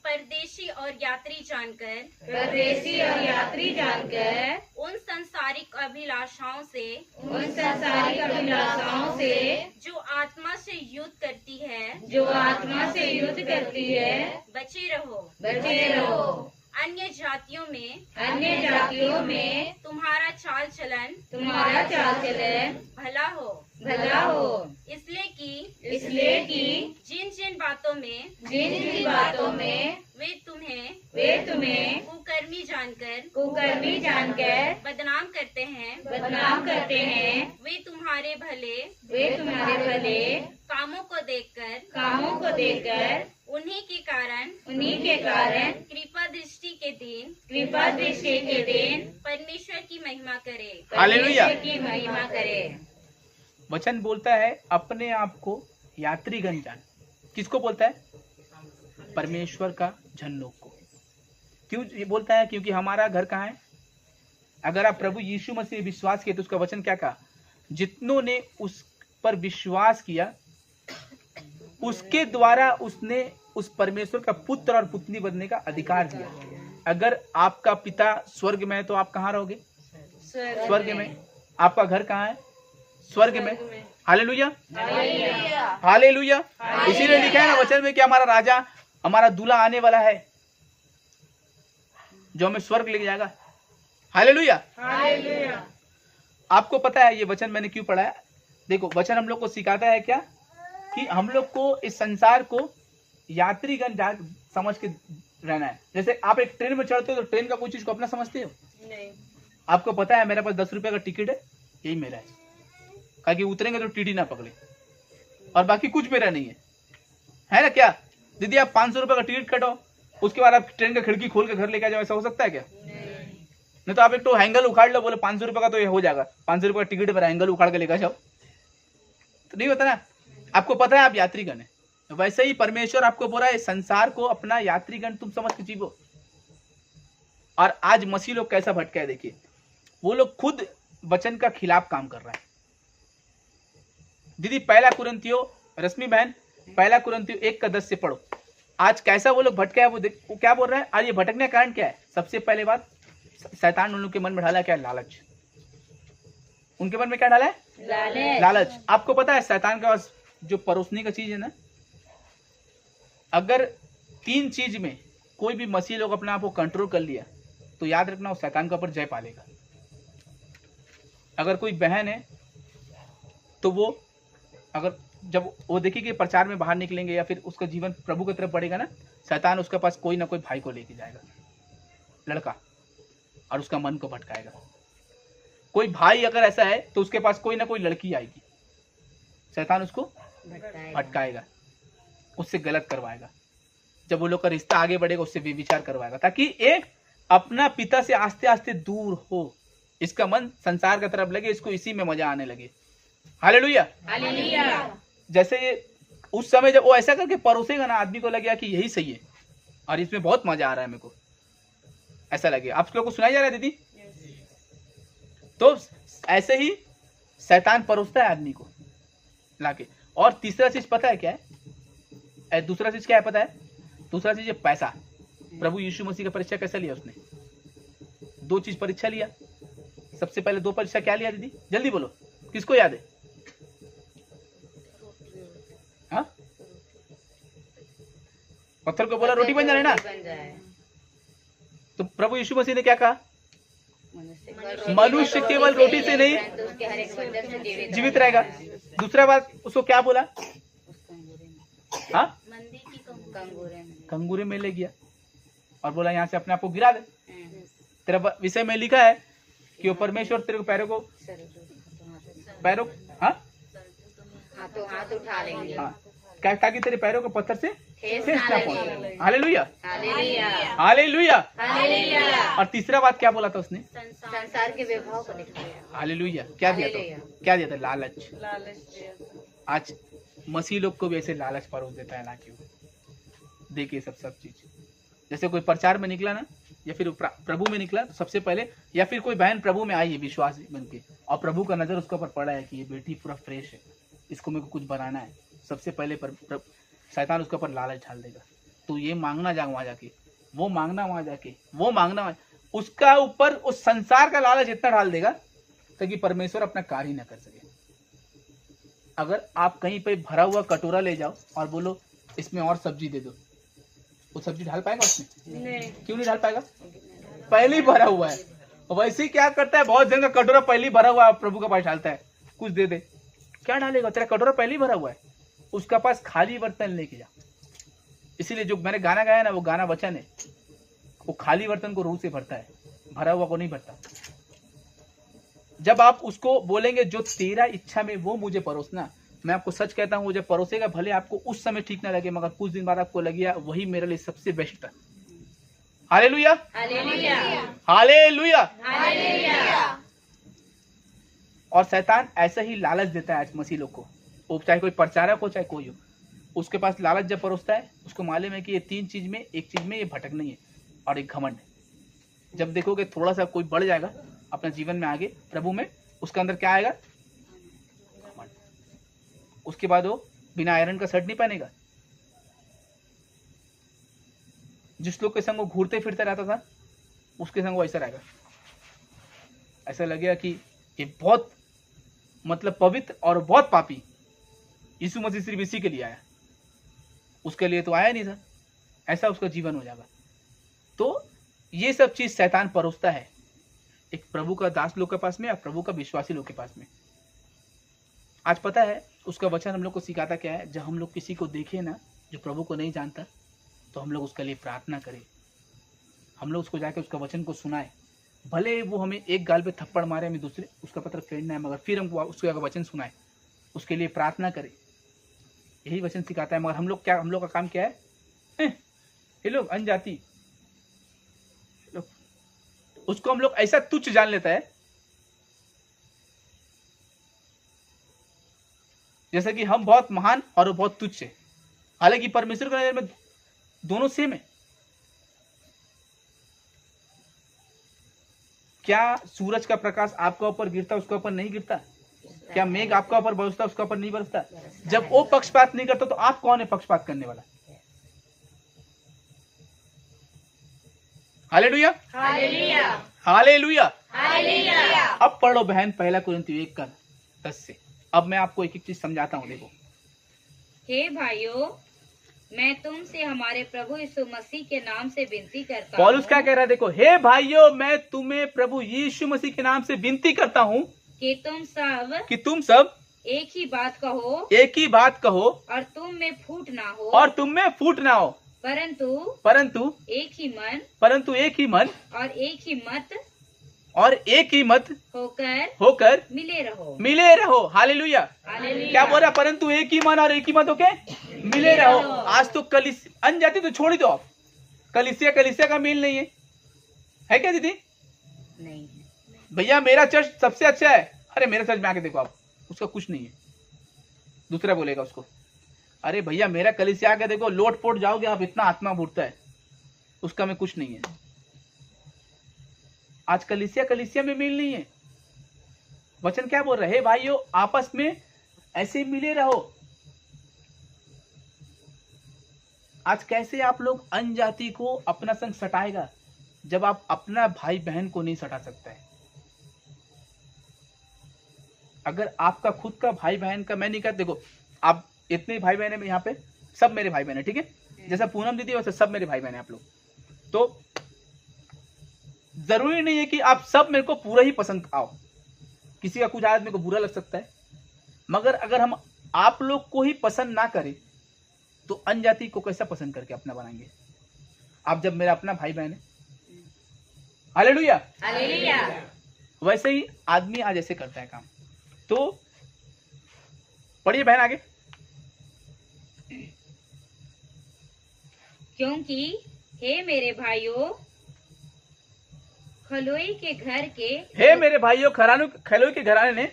परदेशी और यात्री जानकर उन सांसारिक अभिलाषाओं से जो आत्मा से युद्ध करती है बचे रहो। अन्य जातियों में तुम्हारा चाल चलन भला हो, इसलिए कि जिन जिन बातों में वे तुम्हें कुकर्मी जानकर बदनाम करते हैं, वे तुम्हारे भले कामों को देखकर उन्हीं के कारण कृपा दृष्टि के दिन परमेश्वर की महिमा करे। वचन बोलता है अपने आप को यात्रीगण जान। किसको बोलता है? परमेश्वर का जन लोग को। क्यों ये बोलता है? क्योंकि हमारा घर कहाँ है? अगर आप प्रभु यीशु मसीह विश्वास किए तो उसका वचन क्या कहा? जितनों ने उस पर विश्वास किया उसके द्वारा उसने उस परमेश्वर का पुत्र और पुत्री बनने का अधिकार दिया। अगर आपका पिता स्वर्ग में है तो आप कहाँ रहोगे? स्वर्ग में। आपका घर कहाँ है? स्वर्ग में। Hallelujah, hallelujah. इसीलिए लिखा है ना वचन में कि हमारा राजा, हमारा दूल्हा आने वाला है जो हमें स्वर्ग ले जाएगा। हालेलुया। आपको पता है ये वचन मैंने क्यों पढ़ा है? देखो वचन हम लोग को सिखाता है क्या कि हम लोग को इस संसार को यात्रीगण समझ के रहना है। जैसे आप एक ट्रेन में चढ़ते हो तो ट्रेन का कोई चीज को अपना समझते हो? नहीं। आपको पता है मेरे पास 10 रुपए का टिकट है, यही मेरा है, ताकि उतरेंगे तो टीटी ना पकड़े और बाकी कुछ मेरा नहीं है ना? क्या दीदी आप 500 रुपए का टिकट कटो, उसके बाद आप ट्रेन का खिड़की खोल के घर लेके जाओ, ऐसा हो सकता है क्या? नहीं तो आप एक तो हैंगल उखाड़ लो, बोले 500 रुपए का तो ये हो जाएगा, 500 रुपए का टिकट पर हैंगल उखाड़ के लेकर जाओ, तो नहीं होता ना। आपको पता है आप यात्रीगण है, वैसे ही परमेश्वर आपको बोला है संसार को अपना यात्रीगण तुम समझ के जीवो। और आज मसीह लोग कैसा भटका है देखिए, वो लोग खुद वचन का खिलाफ काम कर रहा है। दीदी पहला कुरिन्थियों, रश्मि बहन पहला कुरिन्थियों 1:10 से पढ़ो। आज कैसा वो लोग भटका है, वो क्या बोल रहा है। आज ये भटकने का कारण क्या है? सबसे पहले बात, शैतान उन लोग के मन में डाला क्या? लालच। उनके मन में क्या डाला है? लालच। आपको पता है शैतान का जो परोसने का चीज है ना, अगर 3 चीज में कोई भी मसीह लोग अपने आप को कंट्रोल कर लिया तो याद रखना वो शैतान के ऊपर जय पालेगा। अगर कोई बहन है तो वो अगर जब वो देखेगी प्रचार में बाहर निकलेंगे या फिर उसका जीवन प्रभु की तरफ बढ़ेगा ना, शैतान उसके पास कोई ना कोई भाई को लेके जाएगा, लड़का, और उसका मन को भटकाएगा। कोई भाई अगर ऐसा है तो उसके पास कोई ना कोई लड़की आएगी, शैतान उसको भटकाएगा, उससे गलत करवाएगा। जब वो लोग का रिश्ता आगे बढ़ेगा उससे व्यभिचार करवाएगा, ताकि एक अपना पिता से आस्ते आस्ते दूर हो, इसका मन संसार की तरफ लगे, इसको इसी में मजा आने लगे। Hallelujah, hallelujah. जैसे ये उस समय जब वो ऐसा करके परोसेगा ना, आदमी को लगेगा कि यही सही है और इसमें बहुत मजा आ रहा है मेरे को, ऐसा लगेगा। आप लोगों को सुनाई जा रहा है दीदी? तो ऐसे ही शैतान परोसता है आदमी को लाके। और तीसरा चीज पता है क्या है? दूसरा चीज क्या है पता है? दूसरा चीज है पैसा। प्रभु यीशु मसीह का परीक्षा कैसा लिया उसने? 2 चीज परीक्षा लिया। सबसे पहले 2 परीक्षा क्या लिया दीदी? जल्दी बोलो, किसको याद है? हाँ, पत्थर को बोला रोटी बन जाए ना। तो प्रभु यीशु मसीह ने क्या कहा? मनुष्य केवल रोटी से नहीं जीवित रहेगा। दूसरा बात उसको क्या बोला? हाँ, कंगूरे में ले गया और बोला यहाँ से अपने आप को गिरा दे। तेरा विषय में लिखा है कि वो परमेश्वर तेरे को पैरों हाथ उठा लेंगे, क्या, ताकि तेरे पैरों को पत्थर से ठेस ना पहुंचे। Hallelujah, hallelujah, hallelujah. और तीसरा बात क्या बोला था उसने? संसार के वैभव को दिखाया। हालेलुया। क्या दिया था? क्या दिया था? लालच। आज मसीह लोग को भी ऐसे लालच परोस देता है ना, क्यों? देखिए सब चीज, जैसे कोई प्रचार में निकला ना या फिर प्रभु में निकला तो सबसे पहले, या फिर कोई बहन प्रभु में आई है विश्वास बन के और प्रभु का नजर उसके ऊपर पड़ा है कि ये बेटी पूरा फ्रेश है, इसको मेरे को कुछ बनाना है, सबसे पहले शैतान उसके ऊपर लालच डाल देगा। तो ये मांगना जा वहां जाके, वो मांगना वहां जाके, वो मांगना, उसका ऊपर उस संसार का लालच इतना डाल देगा ताकि परमेश्वर अपना कार्य ही ना कर सके। अगर आप कहीं पे भरा हुआ कटोरा ले जाओ और बोलो इसमें और सब्जी दे दो, वो सब्जी डाल पाएगा उसमें? नहीं। क्यों नहीं डाल पाएगा? पहले ही भरा हुआ है। वैसे ही क्या करता है, बहुत जन का कटोरा पहले ही भरा हुआ है, प्रभु के पास डालता है, कुछ दे दे, क्या डालेगा? तेरा कटोरा पहले ही भरा हुआ है, उसका पास खाली बर्तन लेके जा। इसीलिए जो मैंने गाना गाया ना, वो गाना वचन है, वो खाली बर्तन को रूह से भरता है, भरा हुआ को नहीं भरता। जब आप उसको बोलेंगे जो तेरा इच्छा में वो मुझे परोसना, मैं आपको सच कहता हूँ, वो जब परोसेगा, भले आपको उस समय ठीक ना लगे, मगर कुछ दिन बाद आपको लगेगा वही मेरे लिए सबसे बेस्ट है। Hallelujah, hallelujah, hallelujah. हालेलुया। और शैतान ऐसा ही लालच देता है आज मसीह लोग को, वो चाहे कोई प्रचारक हो चाहे कोई हो, उसके पास लालच जब परोसता है, उसको मालूम है कि ये तीन चीज में, एक चीज में ये भटक नहीं है, और एक घमंड है। जब देखोगे थोड़ा सा कोई बढ़ जाएगा अपने जीवन में आगे प्रभु में, उसके अंदर क्या आएगा? घमंड। उसके बाद वो बिना आयरन का शर्ट नहीं पहनेगा। जिस लोग के संग वो घूरते फिरते रहता था, उसके संग वो ऐसा रहेगा, ऐसा लगेगा कि ये बहुत मतलब पवित्र और बहुत पापी यीशु मसीह सिर्फ इसी के लिए आया, उसके लिए तो आया नहीं था, ऐसा उसका जीवन हो जाएगा। तो ये सब चीज शैतान परोसता है एक प्रभु का दास लोग के पास में या प्रभु का विश्वासी लोग के पास में। आज पता है उसका वचन हम लोग को सिखाता क्या है, जब हम लोग किसी को देखें ना जो प्रभु को नहीं जानता, तो हम लोग उसके लिए प्रार्थना करें, हम लोग उसको जाके उसका वचन को सुनाए, भले वो हमें एक गाल पे थप्पड़ मारे, हमें दूसरे उसका पत्र फेरना है, मगर फिर हमको उसके वचन सुनाए, उसके लिए प्रार्थना करें, यही वचन सिखाता है। मगर हम लोग का काम क्या है? ये लोग अनजाति, उसको हम लोग ऐसा तुच्छ जान लेता है जैसे कि हम बहुत महान और वो बहुत तुच्छ है, हालांकि परमेश्वर की नजर में दोनों सेम है। क्या सूरज का प्रकाश आपका ऊपर गिरता उसका ऊपर नहीं गिरता? क्या मेघ आपका ऊपर बरसता उसका ऊपर नहीं बरसता? जब वो पक्षपात नहीं करता तो आप कौन है पक्षपात करने वाला? Hallelujah, hallelujah. Hallelujah, hallelujah. अब पढ़ो बहन पहला कुरिन्थियों 1:10 से। अब मैं आपको एक एक चीज समझाता हूँ। देखो, हे भाइयों, मैं तुमसे हमारे प्रभु यीशु मसीह के नाम से विनती करता पौलुस क्या हूँ कह रहा है? देखो, हे भाइयों, मैं तुम्हें प्रभु यीशु मसीह के नाम से विनती करता हूँ कि तुम सब एक ही बात कहो एक ही बात कहो और तुम में फूट ना हो, और तुम में फूट ना हो, परंतु एक ही मन और एक ही मत होकर मिले रहो। हालेलुया। क्या बोल रहा? परंतु एक ही मन और एक ही मत होके मिले रहो। आज तो अनजाति तो छोड़ ही दो आप, कलीसिया का मेल नहीं है क्या दीदी? नहीं। भैया मेरा चर्च सबसे अच्छा है, अरे मेरे चर्च में आके देखो आप, उसका कुछ नहीं है। दूसरा बोलेगा उसको, अरे भैया मेरा कलीसिया आके देखो, लोट पोट जाओगे आप, इतना आत्मा भूटता है, उसका में कुछ नहीं है। आज कलीसिया में मेल नहीं है। वचन क्या बोल रहे हैं? भाइयों आपस में ऐसे मिले रहो। आज कैसे आप लोग अनजाति को अपना संग सटाएगा जब आप अपना भाई बहन को नहीं सटा सकता है? अगर आपका खुद का भाई बहन का, मैं नहीं कहता, देखो आप इतने भाई बहन है यहाँ पे, सब मेरे भाई बहन है, ठीक है? जैसा पूनम दीदी वैसे सब मेरे भाई बहन है आप लोग। तो जरूरी नहीं है कि आप सब मेरे को पूरा ही पसंद आओ, किसी का कुछ आदमी मेरे को बुरा लग सकता है, मगर अगर हम आप लोग को ही पसंद ना करें तो अनजाति को कैसा पसंद करके अपना बनाएंगे? आप जब मेरा अपना भाई बहन है, हालेलुया, हालेलुया। वैसे ही आदमी आज ऐसे करता है काम। तो पढ़िए बहन आगे। क्योंकि हे मेरे भाइयों, खलोई के घर के हे मेरे भाइयों, खलोई के घराने ने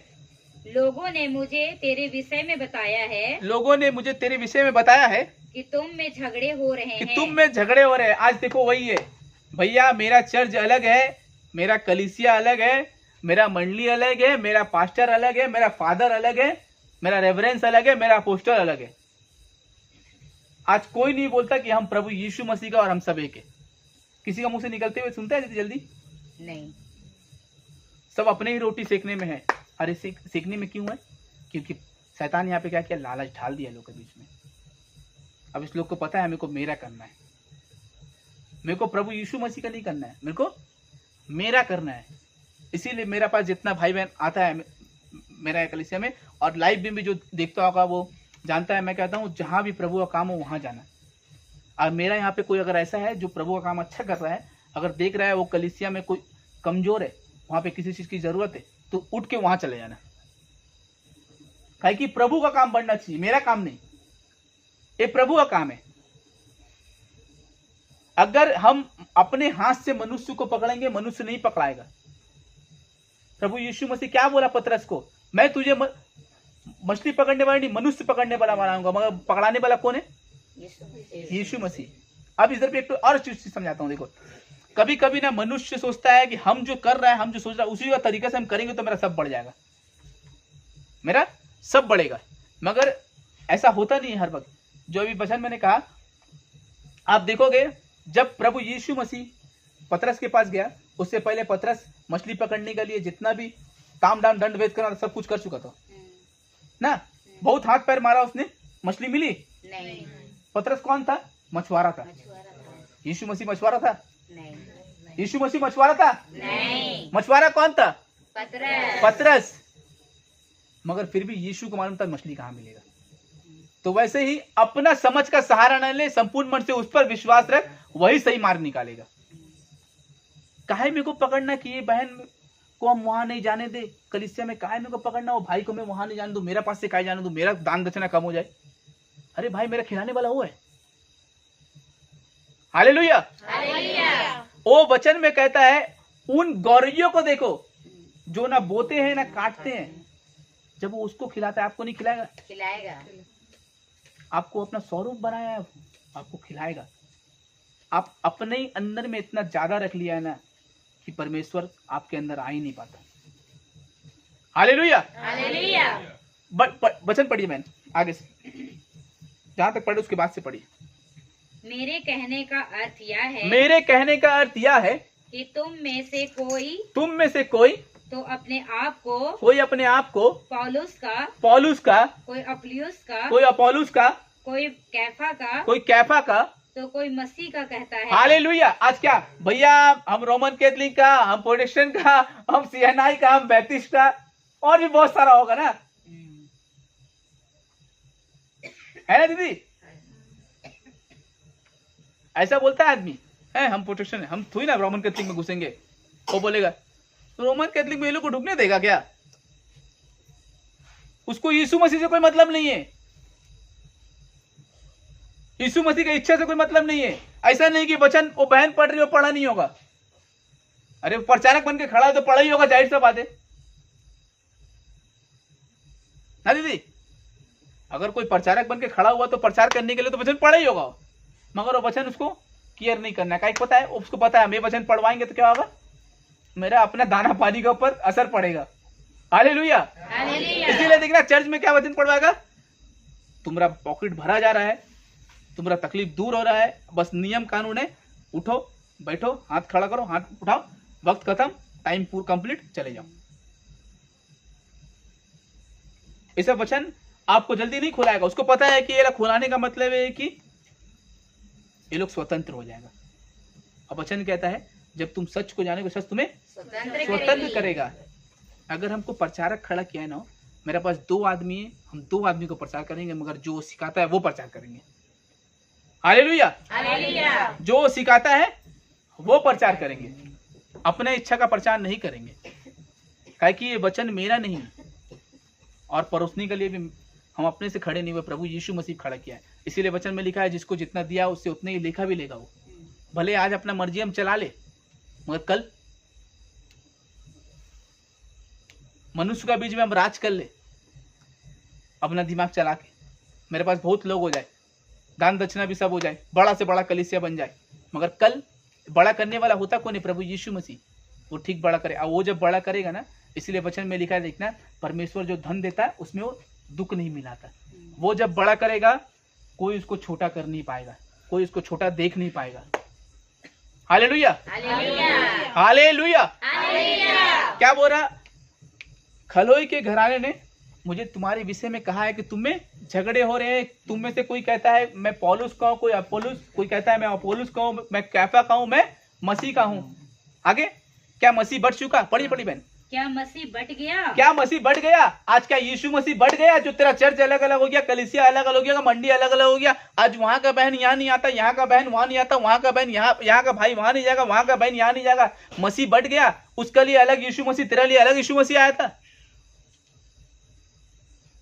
लोगों ने मुझे तेरे विषय में बताया है कि तुम में झगड़े हो रहे हैं। आज देखो वही है भैया, मेरा चर्च अलग है, मेरा कलीसिया अलग है, मेरा मंडली अलग है, मेरा पास्टर अलग है, मेरा फादर अलग है, मेरा रेवरेंस अलग है, मेरा अपोस्टल अलग है। आज कोई नहीं बोलता कि हम प्रभु यीशु मसीह का और हम सब एक है। किसी का मुंह से निकलते हुए सुनता है जल्दी जल्दी? नहीं। सब अपने ही रोटी सेकने में है। अरे सेकने में क्यों है? क्योंकि शैतान यहाँ पे क्या किया, लालच ढाल दिया लोग के बीच में। अब इस लोग को पता है मेरे को मेरा करना है, मेरे को प्रभु यीशु मसीह का नहीं करना है, मेरे को मेरा करना है। इसीलिए मेरे पास जितना भाई बहन आता है मेरा कलीसिया में और लाइव में भी जो देखता होगा वो जानता है, मैं कहता हूँ जहाँ भी प्रभु का काम हो वहाँ जाना। और मेरा यहाँ पे कोई अगर ऐसा है जो प्रभु का काम अच्छा कर रहा है, अगर देख रहा है वो कलीसिया में कोई कमजोर है, वहाँ पे किसी चीज की जरूरत है, तो उठ के वहां चले जाना। काहे कि प्रभु का काम बढ़ना चाहिए, मेरा काम नहीं, ये प्रभु का काम है। अगर हम अपने हाथ से मनुष्य को पकड़ेंगे, मनुष्य नहीं पकड़ाएगा। प्रभु यीशु मसीह क्या बोला पतरस को, मैं तुझे मछली पकड़ने वाला नहीं, मनुष्य पकड़ने वाला बनाऊंगा। मगर पकड़ाने वाला कौन है? यीशु मसीह। अब इधर पे एक तो और चीज समझाता हूं। देखो, कभी कभी ना मनुष्य सोचता है कि हम जो कर रहा है, हम जो सोच रहा है उसी का तरीके से हम करेंगे तो मेरा सब बढ़ जाएगा, मेरा सब बढ़ेगा। मगर ऐसा होता नहीं है हर वक्त। जो अभी वचन मैंने कहा, आप देखोगे जब प्रभु यीशु मसीह पतरस के पास गया, उससे पहले पतरस मछली पकड़ने के लिए जितना भी ताम डाम दंड भेद करना सब कुछ कर चुका था ना। बहुत हाथ पैर मारा उसने, मछली मिली नहीं। पतरस कौन था? मछुआरा था। यीशु मसीह मछुआरा था? नहीं। यीशु मसीह मछुआरा था? नहीं। मछुआरा कौन था? पतरस। मगर फिर भी यीशु को मालूम था मछली कहां मिलेगा। तो वैसे ही अपना समझ का सहारा न ले, संपूर्ण मन से उस पर विश्वास रख, वही सही मार्ग निकालेगा। काहे मेरे को पकड़ना कि ये बहन को हम वहां नहीं जाने दे कलीसिया में, काहे मेरे को पकड़ना वो भाई को मैं वहां नहीं जाने दूं, मेरा पास से काहे जाने दूं, मेरा दान दक्षिणा कम हो जाए। अरे भाई, मेरा खिलाने वाला वो है। हालेलुया। वो वचन में कहता है, उन गौरैयों को देखो जो ना बोते हैं ना काटते हैं, जब वो उसको खिलाता है, आपको नहीं खिलाएगा? खिलाएगा। आपको अपना स्वरूप बनाया है, आपको खिलाएगा। आप अपने ही अंदर में इतना ज्यादा रख लिया है ना कि परमेश्वर आपके अंदर आ ही नहीं पाता। हालेलुया। वचन पढ़िए मैंने आगे से, जहां तक पढ़े उसके बाद से पढ़िए। मेरे कहने का अर्थ यह है, मेरे कहने का अर्थ यह है कि तुम में से कोई तो अपने आप को पौलुस का, कोई अपोलुस का, कोई कैफा का, तो कोई मसीह का कहता है। हालेलुया। आज क्या भैया, हम रोमन कैथलिक का, हम प्रोटेस्टेंट का, हम सीएनआई का, हम बैप्टिस्ट का, और भी बहुत सारा होगा ना, है ना दीदी? ऐसा बोलता है आदमी, है हम प्रोटेस्टेंट है, हम थोड़ी ना रोमन कैथलिक में घुसेंगे। वो बोलेगा तो रोमन कैथलिक में ये लोग को ढुकने देगा क्या? उसको यीशु मसीह से कोई मतलब नहीं है, यीशु मसीह की इच्छा से कोई मतलब नहीं है। ऐसा नहीं कि वचन वो बहन पढ़ रही हो, पढ़ा नहीं होगा। अरे प्रचारक बन के खड़ा है तो पढ़ा ही होगा, जाहिर सा बात है ना दीदी। अगर कोई प्रचारक बन के खड़ा हुआ तो प्रचार करने के लिए तो वचन पढ़ा ही होगा, मगर वो वचन उसको केयर नहीं करना है। पता है उसको, पता है मैं वचन पढ़वाएंगे तो क्या होगा, मेरा अपना दाना पानी के ऊपर असर पड़ेगा। हालेलुया। इसीलिए देखना चर्च में क्या वचन पढ़वाएगा, तुम्हारा पॉकेट भरा जा रहा है, तुम्हारा तकलीफ दूर हो रहा है, बस नियम कानून है, उठो बैठो, हाथ खड़ा करो, हाथ उठाओ, वक्त खत्म, टाइम पूरा कंप्लीट, चले जाओ। ऐसा वचन आपको जल्दी नहीं खुलाएगा। उसको पता है कि ये खुलाने का मतलब है कि ये लोग स्वतंत्र हो जाएगा। अब वचन कहता है जब तुम सच को जानेगे, सच तुम्हें स्वतंत्र करेगा। अगर हमको प्रचारक खड़ा किया है ना, मेरे पास 2 आदमी है, हम 2 आदमी को प्रचार करेंगे, मगर जो सिखाता है वो प्रचार करेंगे। हालेलुया। जो सिखाता है वो प्रचार करेंगे, अपने इच्छा का प्रचार नहीं करेंगे। काहे कि ये वचन मेरा नहीं है, और परोसने के लिए भी हम अपने से खड़े नहीं हुए, प्रभु यीशु मसीह खड़ा किया है। इसीलिए वचन में लिखा है जिसको जितना दिया उससे उतने ही लेखा भी लेगा वो। भले आज अपना मर्जी हम चला ले, मगर कल मनुष्य का बीच में हम राज कर ले, अपना दिमाग चला के, मेरे पास बहुत लोग हो जाए, दान दक्षिणा भी सब हो जाए, बड़ा से बड़ा कलीसिया बन जाए, मगर कल बड़ा करने वाला होता कौन है? प्रभु यीशु मसीह। वो ठीक बड़ा करे, और वो जब बड़ा करेगा ना, इसलिए वचन में लिखा है, देखना परमेश्वर जो धन देता है उसमें वो दुख नहीं मिलाता। वो जब बड़ा करेगा कोई उसको छोटा कर नहीं पाएगा, कोई उसको छोटा देख नहीं पाएगा। Hallelujah, hallelujah. क्या बोल रहा? खलोई के घराने ने मुझे तुम्हारे विषय में कहा है कि तुम में झगड़े हो रहे हैं। तुम में से कोई कहता है मैं पौलुस का हूं, कोई अपोलुस, कोई कहता है मैं अपोलुस का हूं, मैं कैफा का हूं, मैं मसीह का हूं। आगे क्या मसीह बढ़ चुका? पढ़ी पढ़ी बहन। क्या मसीह बढ़ गया? क्या मसीह बढ़ गया? आज क्या यीशु मसीह बढ़ गया? जो तेरा चर्च अलग अलग हो गया, कलीसिया अलग अलग हो गया, मंडी अलग अलग हो गया, आज वहां का बहन यहाँ नहीं आता, यहाँ का बहन वहां नहीं आता, वहां का बहन यहाँ का भाई वहां नहीं जाएगा, वहां का बहन यहाँ नहीं जाएगा। मसीह बढ़ गया, उसके लिए अलग यीशु मसीह, तेरे लिए अलग यीशु मसीह आया था।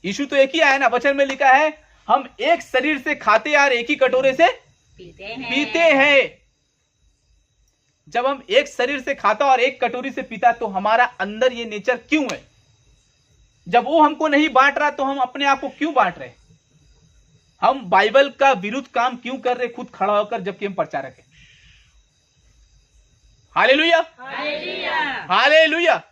यीशु तो एक ही आया ना, वचन में लिखा है हम एक शरीर से खाते और एक ही कटोरे से पीते हैं। जब हम एक शरीर से खाता और एक कटोरी से पीता तो हमारा अंदर ये नेचर क्यों है? जब वो हमको नहीं बांट रहा तो हम अपने आप को क्यों बांट रहे? हम बाइबल का विरुद्ध काम क्यों कर रहे खुद खड़ा होकर, जबकि हम प्रचारक हैं? Hallelujah, hallelujah.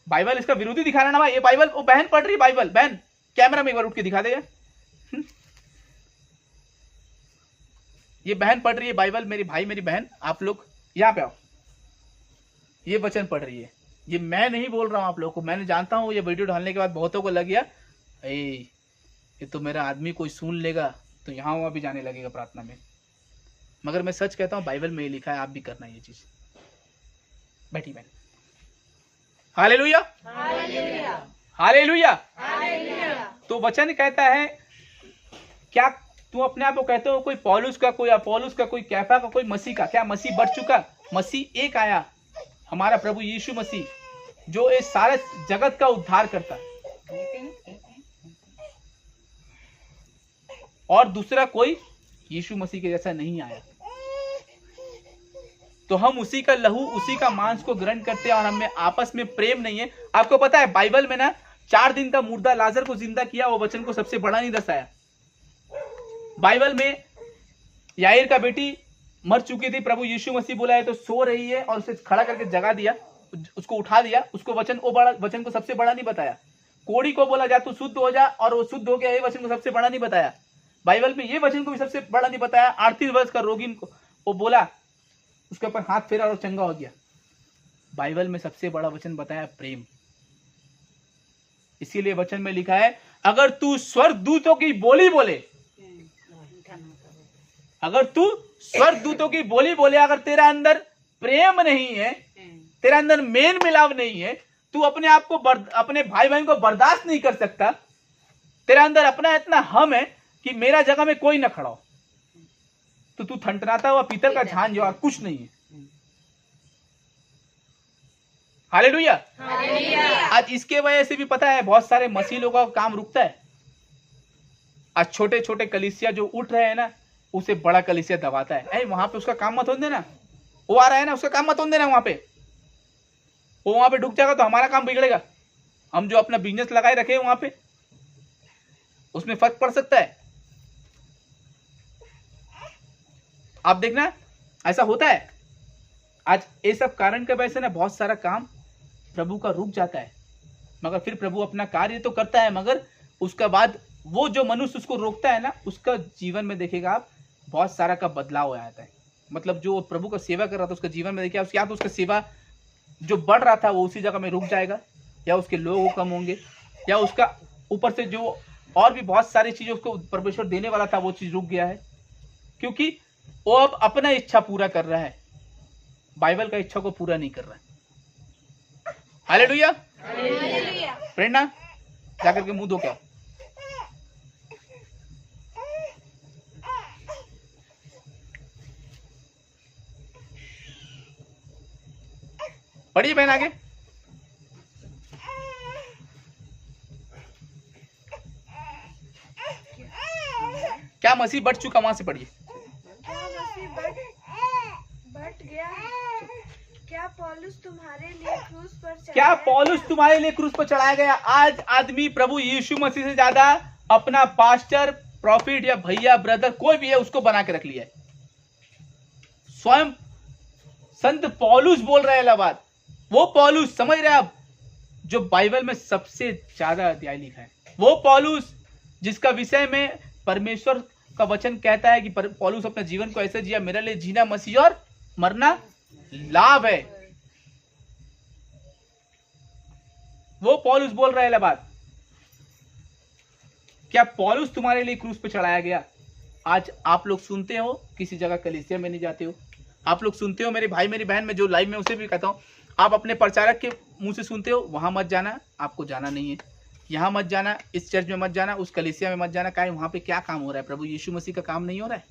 बाइबल इसका विरोधी दिखा रहा ना भाई। ये बाइबल, वो बहन पढ़ रही बाइबल। बहन कैमरा में एक बार उठ के दिखा देगा। ये बहन पढ़ रही है बाइबल, मेरी भाई मेरी बहन, आप लोग यहाँ पे आओ। ये वचन पढ़ रही है, ये मैं नहीं बोल रहा हूं आप लोगों को। मैंने जानता हूं ये वीडियो डालने के बाद बहुतों को लग गया ये तो मेरा आदमी कोई सुन लेगा तो यहाँ वहां भी जाने लगेगा प्रार्थना में। मगर मैं सच कहता हूं बाइबल में ये लिखा है, आप भी करना ये चीज। बैठी बहन। Hallelujah, hallelujah. तो वचन कहता है, क्या तुम अपने आप को कहते हो कोई पौलुस का, कोई अपोलुस का, कोई कैफा का, कोई मसीह का? क्या मसीह बढ़ चुका? मसीह एक आया, हमारा प्रभु यीशु मसीह, जो इस सारे जगत का उद्धार करता। और दूसरा कोई यीशु मसीह के जैसा नहीं आया। तो हम उसी का लहू, उसी का मांस को ग्रहण करते हैं और हमें आपस में प्रेम नहीं है। आपको पता है बाइबल में ना 4 दिन का मुर्दा लाजर को जिंदा किया, वो वचन को सबसे बड़ा नहीं दर्शाया। बाइबल में याईर का बेटी मर चुकी थी, प्रभु यीशु मसीह बोला है तो सो रही है और उसे खड़ा करके जगा दिया, उसको उठा दिया। उसको वचन वचन को सबसे बड़ा नहीं बताया। कोड़ी को बोला जा तू शुद्ध हो जा और वो शुद्ध हो गया, ये वचन को सबसे बड़ा नहीं बताया। बाइबल में ये वचन को भी सबसे बड़ा नहीं बताया। 38 वर्ष का रोगी को वो बोला, उसके ऊपर हाथ फेरा और चंगा हो गया। बाइबल में सबसे बड़ा वचन बताया प्रेम। इसीलिए वचन में लिखा है अगर तू स्वर्गदूतों की बोली बोले, अगर तू स्वर्गदूतों की बोली बोले, अगर तेरा अंदर प्रेम नहीं है, तेरा अंदर मेल मिलाव नहीं है, तू अपने आप को अपने भाई बहन को बर्दाश्त नहीं कर सकता, तेरा अंदर अपना इतना हम है कि मेरा जगह में कोई ना खड़ा हो, तो तू ठंडनाता हुआ पीतल का झांझ और कुछ नहीं है। हालेलुया। आज इसके वजह से भी पता है बहुत सारे मसीह लोगों का काम रुकता है। आज छोटे छोटे कलीसिया जो उठ रहे हैं ना, उसे बड़ा कलीसिया दबाता है। वहां पे उसका काम मत होने देना, वो आ रहा है ना, उसका काम मत होने देना। वहां पे वो वहां पे डूब जाएगा तो हमारा काम बिगड़ेगा। हम जो अपना बिजनेस लगाए रखे वहां पे, उसमें फर्क पड़ सकता है। आप देखना ऐसा होता है। आज ये सब कारण के वजह से ना बहुत सारा काम प्रभु का रुक जाता है। मगर फिर प्रभु अपना कार्य तो करता है, मगर उसका बाद वो जो मनुष्य उसको रोकता है ना, उसका जीवन में देखेगा आप बहुत सारा का बदलाव हो जाता है। मतलब जो प्रभु का सेवा कर रहा था उसका जीवन में देखिए, या तो उसका सेवा जो बढ़ रहा था वो उसी जगह में रुक जाएगा, या उसके लोग कम होंगे, या उसका ऊपर से जो और भी बहुत सारी चीजें उसको परमेश्वर देने वाला था वो चीज रुक गया है, क्योंकि वो अब अपना इच्छा पूरा कर रहा है, बाइबल का इच्छा को पूरा नहीं कर रहा है। हालेलुया। प्रेरणा जाकर के मुंह धो क्या। पढ़िए बहन आगे। क्या मसीह बढ़ चुका? वहां से पढ़िए। क्या मसीह बढ़ गया? क्या पौलुस तुम्हारे लिए क्रूस पर चढ़ाया? क्या पौलुस तुम्हारे लिए क्रूस पर चढ़ाया गया? आज आदमी प्रभु यीशु मसीह से ज्यादा अपना पास्टर, प्रॉफिट या भैया, ब्रदर कोई भी है उसको बना के रख लिया है। स्वयं संत पौलुस बोल रहे हैं बात, वो पौलुस समझ रहे आप जो बाइबल में सबसे ज्यादा अध्याय लिखा है, वो पौलुस जिसका विषय में परमेश्वर का वचन कहता है कि पौलुस अपने जीवन को ऐसे जिया, मेरे लिए जीना मसीह और मरना लाभ है। वो पौलुस बोल रहा है बात। क्या पौलुस तुम्हारे लिए क्रूस पे चढ़ाया गया? आज आप लोग सुनते हो, किसी जगह कलीसिया में नहीं जाते हो, आप लोग सुनते हो, मेरे भाई मेरी बहन, मैं जो लाइव में उसे भी कहता हूं, आप अपने प्रचारक के मुंह से सुनते हो, वहां मत जाना, आपको जाना नहीं है, यहाँ मत जाना, इस चर्च में मत जाना, उस कलीसिया में मत जाना। क्या वहां पे क्या काम हो रहा है? प्रभु यीशु मसीह का काम नहीं हो रहा है?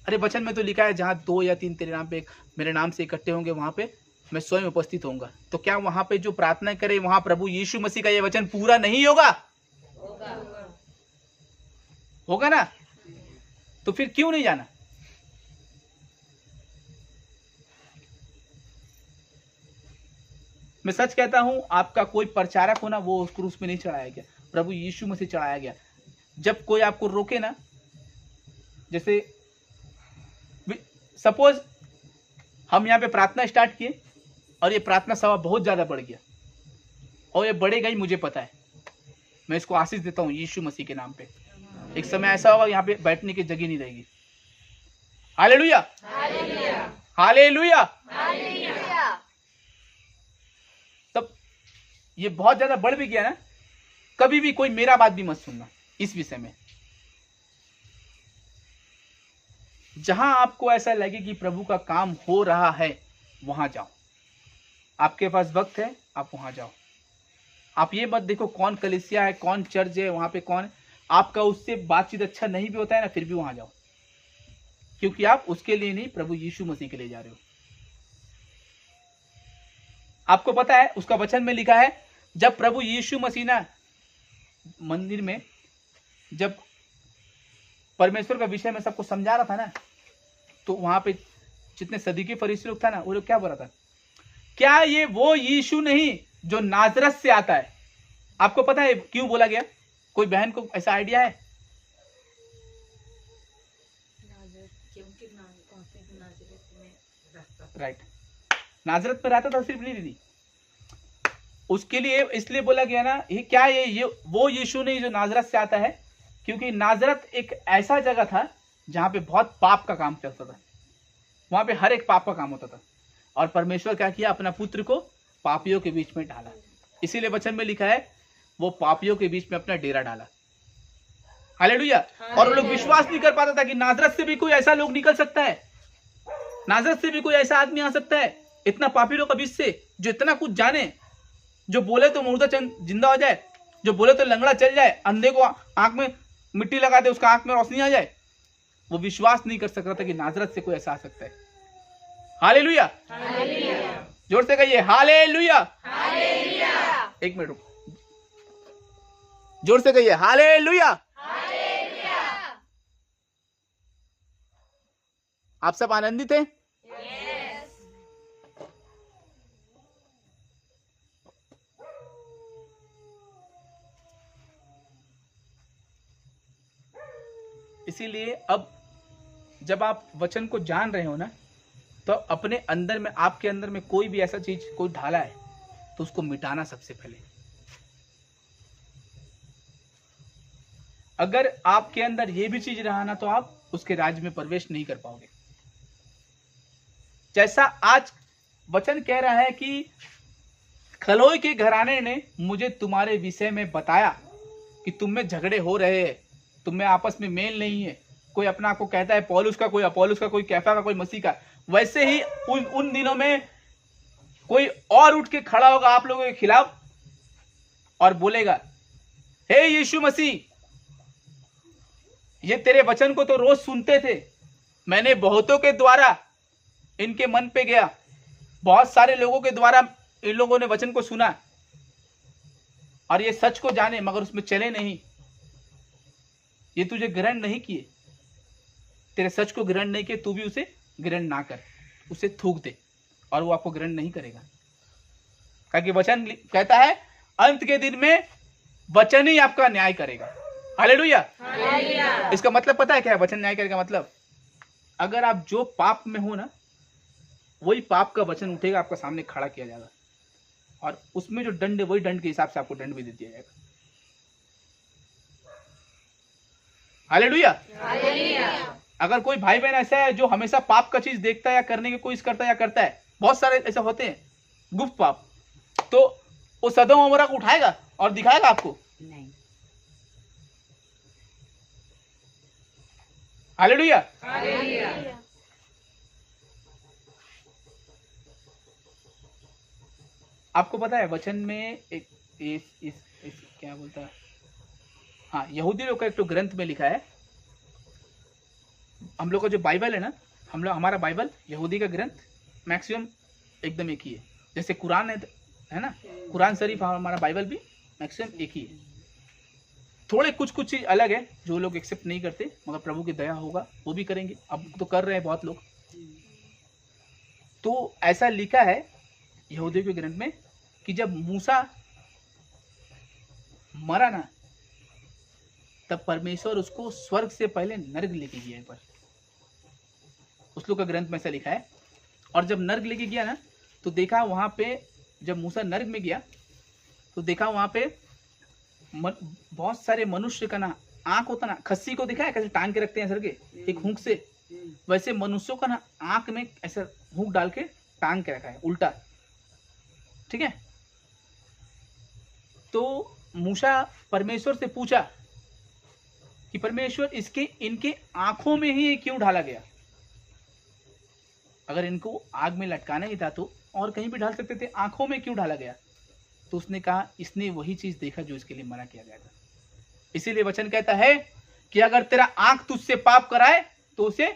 अरे वचन में तो लिखा है, जहां 2 या 3 तेरे नाम पे, मेरे नाम से इकट्ठे होंगे, वहां पे मैं स्वयं उपस्थित होऊंगा। तो क्या वहां पे जो प्रार्थना करे, वहां प्रभु यीशु मसीह का ये वचन पूरा नहीं होगा? होगा ना? तो फिर क्यों नहीं जाना? मैं सच कहता हूं, आपका कोई प्रचारक हो ना, वो उस क्रूस पे नहीं चढ़ाया गया, प्रभु यीशु मसीह चढ़ाया गया। जब कोई आपको रोके ना, जैसे सपोज हम यहाँ पे प्रार्थना स्टार्ट किए और ये प्रार्थना सभा बहुत ज्यादा बढ़ गया, और ये बढ़ेगा ही, मुझे पता है, मैं इसको आशीष देता हूँ यीशु मसीह के नाम पे। एक समय ऐसा होगा यहाँ पे बैठने की जगह नहीं रहेगी। Hallelujah, hallelujah, hallelujah. तब ये बहुत ज्यादा बढ़ भी गया ना, कभी भी कोई मेरा बात भी मत सुनना इस विषय में। जहां आपको ऐसा लगे कि प्रभु का काम हो रहा है, वहां जाओ। आपके पास वक्त है, आप वहां जाओ। आप ये मत देखो कौन कलीसिया है, कौन चर्च है, वहां पे कौन, आपका उससे बातचीत अच्छा नहीं भी होता है ना, फिर भी वहां जाओ, क्योंकि आप उसके लिए नहीं, प्रभु यीशु मसीह के लिए जा रहे हो। आपको पता है, उसका वचन में लिखा है, जब प्रभु यीशु मसीह ना मंदिर में जब परमेश्वर का विषय में सबको समझा रहा था ना, तो वहां पे जितने सदीकी फरीसी लोग था ना, वो लोग क्या बोल रहा था? क्या ये वो यीशु नहीं जो नाजरत से आता है? आपको पता है क्यों बोला गया? कोई बहन को ऐसा आइडिया है? राइट, नाजरत में रहता था सिर्फ, नहीं दीदी, उसके लिए इसलिए बोला गया ना, ये क्या ये वो यीशु नहीं जो नाजरत से आता है, क्योंकि नाजरत एक ऐसा जगह था जहां पे बहुत पाप का काम चलता था, वहां पे हर एक पाप का काम होता था, और परमेश्वर क्या किया? अपना पुत्र को पापियों के बीच में डाला। इसीलिए वचन में लिखा है, वो पापियों के बीच में अपना डेरा डाला। हालेलुया। और वो लोग विश्वास नहीं कर पाता था कि नाजरत से भी कोई ऐसा लोग निकल सकता है, नाजरत से भी कोई ऐसा आदमी आ सकता है, इतना पापी लोग के बीच से, जो इतना कुछ जाने, जो बोले तो मुर्दा जिंदा हो जाए, जो बोले तो लंगड़ा चल जाए, अंधे को आंख में मिट्टी लगा दे, उसका आंख में रोशनी आ जाए। वो विश्वास नहीं कर सकता था कि नाजरत से कोई ऐसा आ सकता है। हालेलुया, जोर से कहिए हालेलुया। एक मिनट रुको, जोर से कहिए हालेलुया। आप सब आनंदित हैं? इसीलिए अब जब आप वचन को जान रहे हो ना, तो अपने अंदर में, आपके अंदर में कोई भी ऐसा चीज कोई ढाला है, तो उसको मिटाना सबसे पहले। अगर आपके अंदर ये भी चीज रहा ना, तो आप उसके राज्य में प्रवेश नहीं कर पाओगे। जैसा आज वचन कह रहा है कि खलोई के घराने ने मुझे तुम्हारे विषय में बताया कि तुम में झगड़े हो रहे हैं, तुम में आपस में मेल नहीं है, कोई अपना आपको कहता है पौलुस का, कोई अपोलुस का, कोई कैफा का, कोई मसीह का। वैसे ही उन दिनों में कोई और उठ के खड़ा होगा आप लोगों के खिलाफ और बोलेगा, हे यीशु मसीह, ये तेरे वचन को तो रोज सुनते थे, मैंने बहुतों के द्वारा इनके मन पे गया, बहुत सारे लोगों के द्वारा इन लोगों ने वचन को सुना और ये सच को जाने, मगर उसमें चले नहीं। ये तुझे ग्रहण नहीं किए, तेरे सच को ग्रहण नहीं किए, तू भी उसे ग्रहण ना कर, उसे थूक दे, और वो आपको ग्रहण नहीं करेगा। क्योंकि वचन कहता है अंत के दिन में वचन ही आपका न्याय करेगा। हालेलुया। इसका मतलब पता है क्या है वचन न्याय करेगा? मतलब अगर आप जो पाप में हो ना, वही पाप का वचन उठेगा, आपका सामने खड़ा किया जाएगा, और उसमें जो दंड है, वही दंड के हिसाब से आपको दंड भी दे दिया जाएगा। हालेलुया। अगर कोई भाई बहन ऐसा है जो हमेशा पाप का चीज देखता है या करने की कोशिश करता है या करता है, बहुत सारे ऐसे होते हैं गुप्त पाप, तो वो सदोम अमोरा को उठाएगा और दिखाएगा आपको? नहीं। हालेलुया। आपको पता है वचन में एक इस क्या बोलता है, हाँ, यहूदी लोग का एक तो ग्रंथ में लिखा है, हम लोग का जो बाइबल है ना, हमारा बाइबल यहूदी का ग्रंथ मैक्सिमम एकदम एक ही है। जैसे कुरान है ना, कुरान शरीफ, हमारा बाइबल भी मैक्सिमम एक ही है। थोड़े कुछ चीज अलग है जो लोग एक्सेप्ट नहीं करते, मगर प्रभु की दया होगा वो भी करेंगे। अब तो कर रहे हैं बहुत लोग। तो ऐसा लिखा है यहूदी के ग्रंथ में कि जब मूसा मरा ना, तब परमेश्वर उसको स्वर्ग से पहले नर्क लेके गया एक बार। उस लोग का ग्रंथ में ऐसा लिखा है। और जब नर्क लेके गया ना, तो देखा वहां पे, जब मूसा नर्क में गया तो देखा वहां पे बहुत सारे मनुष्य का ना आंख होता ना, खस्सी को दिखा है कैसे टांग के रखते हैं सर के एक हुक से, वैसे मनुष्यों का ना आंख में ऐसा हुक डाल के टांग के रखा है उल्टा, ठीक है। तो मूसा परमेश्वर से पूछा कि परमेश्वर इनके आंखों में ही क्यों ढाला गया? अगर इनको आग में लटकाना ही था तो और कहीं भी ढाल सकते थे, आंखों में क्यों ढाला गया? तो उसने कहा इसने वही चीज देखा जो इसके लिए मना किया गया था। इसीलिए वचन कहता है कि अगर तेरा आंख तुझसे पाप कराए तो उसे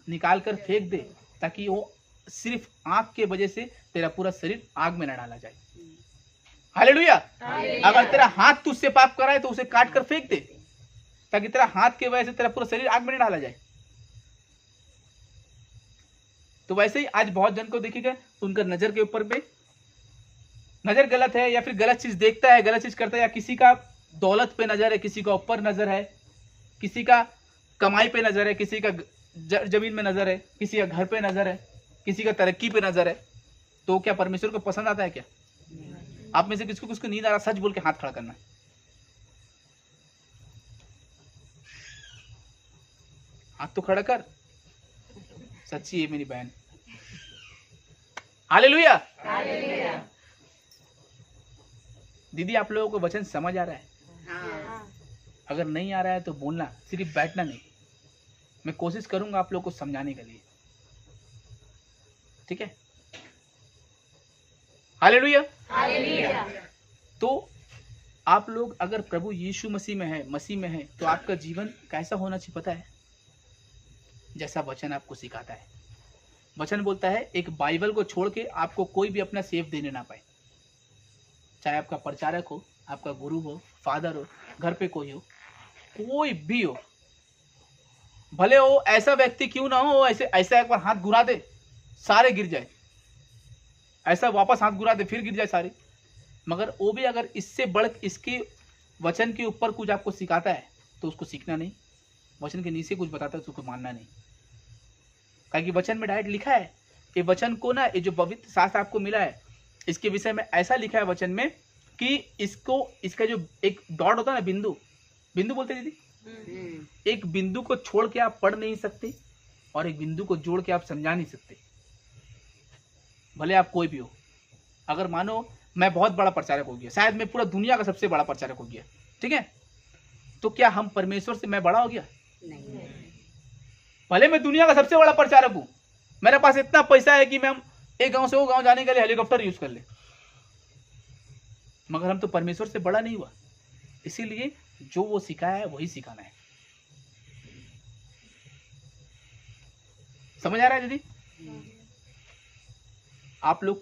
निकाल कर फेंक दे, ताकि वो सिर्फ आंख के वजह से तेरा पूरा शरीर आग में न डाला जाए। हालेलुया। अगर तेरा हाथ तुझसे पाप कराए तो उसे काट कर फेंक दे, ताकि तेरा हाथ के वजह से तेरा पूरा शरीर आग में न डाला जाए। तो वैसे ही आज बहुत जन को देखिएगा, उनका नजर के ऊपर पे नजर गलत है, या फिर गलत चीज देखता है, गलत चीज करता है, या किसी का दौलत पे नजर है, किसी का ऊपर नजर है, किसी का कमाई पे नजर है, किसी का जमीन में नजर है, किसी का घर पे नजर है, किसी का तरक्की पे नजर है। तो क्या परमेश्वर को पसंद आता है क्या? आप में से किसको नींद आ रहा, सच बोल के हाथ खड़ा करना। हाथ तो खड़ा कर, सच्ची है मेरी बहन। हालेलुया। दीदी, आप लोगों को वचन समझ आ रहा है? अगर नहीं आ रहा है तो बोलना, सिर्फ बैठना नहीं। मैं कोशिश करूंगा आप लोगों को समझाने के लिए, ठीक है? हालेलुया। तो आप लोग अगर प्रभु यीशु मसीह में है तो आपका जीवन कैसा होना चाहिए पता है? जैसा वचन आपको सिखाता है। वचन बोलता है एक बाइबल को छोड़ के आपको कोई भी अपना सेफ देने ना पाए, चाहे आपका प्रचारक हो, आपका गुरु हो, फादर हो, घर पे कोई हो, कोई भी हो, भले हो ऐसा व्यक्ति क्यों ना हो, ऐसा एक बार हाथ घुरा दे सारे गिर जाए, ऐसा वापस हाथ घुरा दे फिर गिर जाए सारे, मगर वो भी अगर इससे बढ़ इसके वचन के ऊपर कुछ आपको सिखाता है तो उसको सीखना नहीं, वचन के नीचे कुछ बताता है तो उसको मानना नहीं। क्योंकि वचन में डायरेक्ट लिखा है, ये वचन को ना, ये जो पवित्र शास्त्र आपको मिला है इसके विषय में ऐसा लिखा है वचन में कि इसका जो एक डॉट होता है ना, बिंदु बोलते दीदी, एक बिंदु को छोड़ के आप पढ़ नहीं सकते और एक बिंदु को जोड़ के आप समझा नहीं सकते, भले आप कोई भी हो। अगर मानो मैं बहुत बड़ा प्रचारक हो गया, शायद मैं पूरा दुनिया का सबसे बड़ा प्रचारक हो गया, ठीक है, तो क्या हम परमेश्वर से मैं बड़ा हो गया? नहीं। भले मैं दुनिया का सबसे बड़ा प्रचारक हूं, मेरे पास इतना पैसा है कि मैं एक गांव से वो गांव जाने के लिए हेलीकॉप्टर यूज कर ले, मगर हम तो परमेश्वर से बड़ा नहीं हुआ। इसीलिए जो वो सिखाया है वही सिखाना है। समझ आ रहा है दीदी? आप लोग